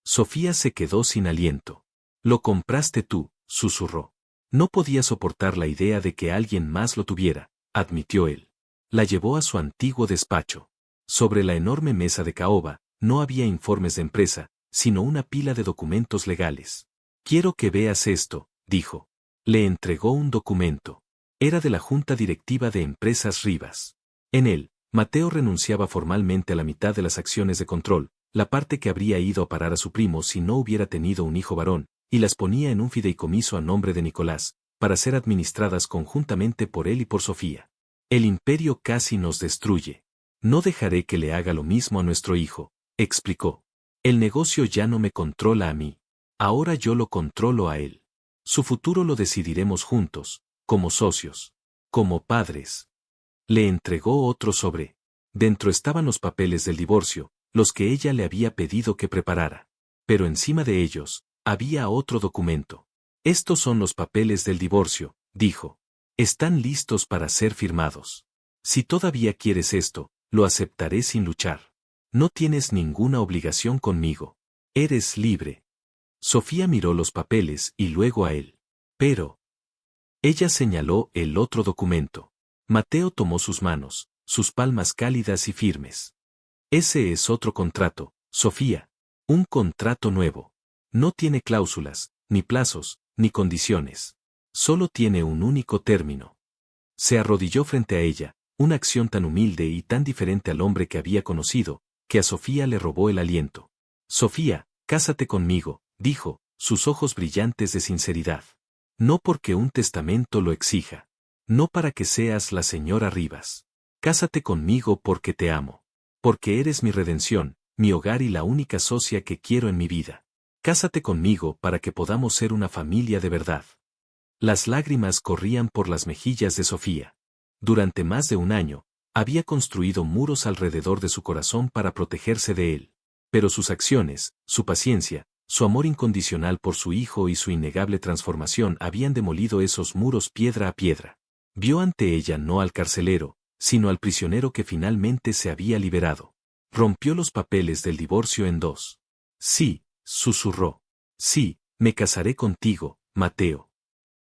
Sofía se quedó sin aliento. Lo compraste tú, susurró. No podía soportar la idea de que alguien más lo tuviera, admitió él. La llevó a su antiguo despacho. Sobre la enorme mesa de caoba, no había informes de empresa, sino una pila de documentos legales. Quiero que veas esto, dijo. Le entregó un documento. Era de la Junta Directiva de Empresas Rivas. En él, Mateo renunciaba formalmente a la mitad de las acciones de control, la parte que habría ido a parar a su primo si no hubiera tenido un hijo varón, y las ponía en un fideicomiso a nombre de Nicolás, para ser administradas conjuntamente por él y por Sofía. El imperio casi nos destruye. No dejaré que le haga lo mismo a nuestro hijo, explicó. El negocio ya no me controla a mí. Ahora yo lo controlo a él. Su futuro lo decidiremos juntos, como socios, como padres. Le entregó otro sobre. Dentro estaban los papeles del divorcio, los que ella le había pedido que preparara. Pero encima de ellos, había otro documento. Estos son los papeles del divorcio, dijo. Están listos para ser firmados. Si todavía quieres esto, lo aceptaré sin luchar. No tienes ninguna obligación conmigo. Eres libre. Sofía miró los papeles y luego a él. Pero. Ella señaló el otro documento. Mateo tomó sus manos, sus palmas cálidas y firmes. Ese es otro contrato, Sofía. Un contrato nuevo. No tiene cláusulas, ni plazos, ni condiciones. Solo tiene un único término. Se arrodilló frente a ella, una acción tan humilde y tan diferente al hombre que había conocido, que a Sofía le robó el aliento. Sofía, cásate conmigo, dijo, sus ojos brillantes de sinceridad. No porque un testamento lo exija. No para que seas la señora Rivas. Cásate conmigo porque te amo. Porque eres mi redención, mi hogar y la única socia que quiero en mi vida. Cásate conmigo para que podamos ser una familia de verdad. Las lágrimas corrían por las mejillas de Sofía. Durante más de un año, había construido muros alrededor de su corazón para protegerse de él. Pero sus acciones, su paciencia, su amor incondicional por su hijo y su innegable transformación habían demolido esos muros piedra a piedra. Vio ante ella no al carcelero, sino al prisionero que finalmente se había liberado. Rompió los papeles del divorcio en dos. Sí, susurró. Sí, me casaré contigo, Mateo.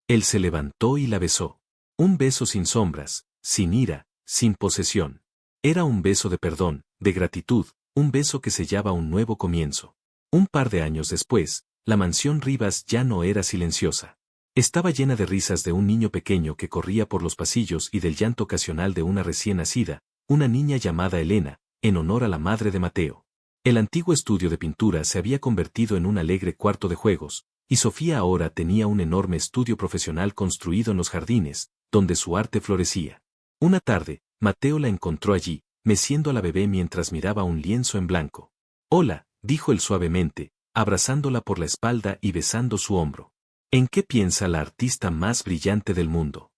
Él se levantó y la besó. Un beso sin sombras, sin ira, sin posesión. Era un beso de perdón, de gratitud, un beso que sellaba un nuevo comienzo. Un par de años después, la mansión Rivas ya no era silenciosa. Estaba llena de risas de un niño pequeño que corría por los pasillos y del llanto ocasional de una recién nacida, una niña llamada Elena, en honor a la madre de Mateo. El antiguo estudio de pintura se había convertido en un alegre cuarto de juegos, y Sofía ahora tenía un enorme estudio profesional construido en los jardines, donde su arte florecía. Una tarde, Mateo la encontró allí, meciendo a la bebé mientras miraba un lienzo en blanco. «Hola», dijo él suavemente, abrazándola por la espalda y besando su hombro. «¿En qué piensa la artista más brillante del mundo?»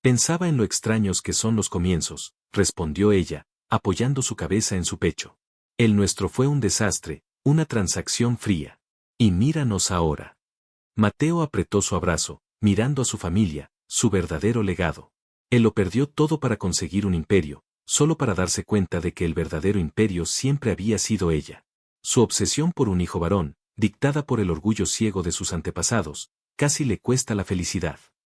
«Pensaba en lo extraños que son los comienzos», respondió ella, apoyando su cabeza en su pecho. «El nuestro fue un desastre, una transacción fría. Y míranos ahora». Mateo apretó su abrazo, mirando a su familia, su verdadero legado. Él lo perdió todo para conseguir un imperio, solo para darse cuenta de que el verdadero imperio siempre había sido ella. Su obsesión por un hijo varón, dictada por el orgullo ciego de sus antepasados, casi le cuesta la felicidad.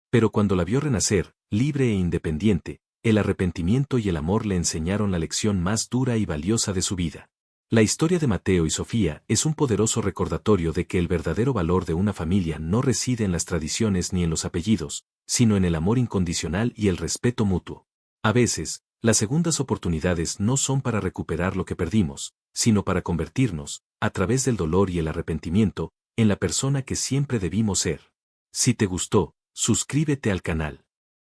Pero cuando la vio renacer, libre e independiente, el arrepentimiento y el amor le enseñaron la lección más dura y valiosa de su vida. La historia de Mateo y Sofía es un poderoso recordatorio de que el verdadero valor de una familia no reside en las tradiciones ni en los apellidos, sino en el amor incondicional y el respeto mutuo. A veces, las segundas oportunidades no son para recuperar lo que perdimos, sino para convertirnos, a través del dolor y el arrepentimiento, en la persona que siempre debimos ser. Si te gustó, suscríbete al canal.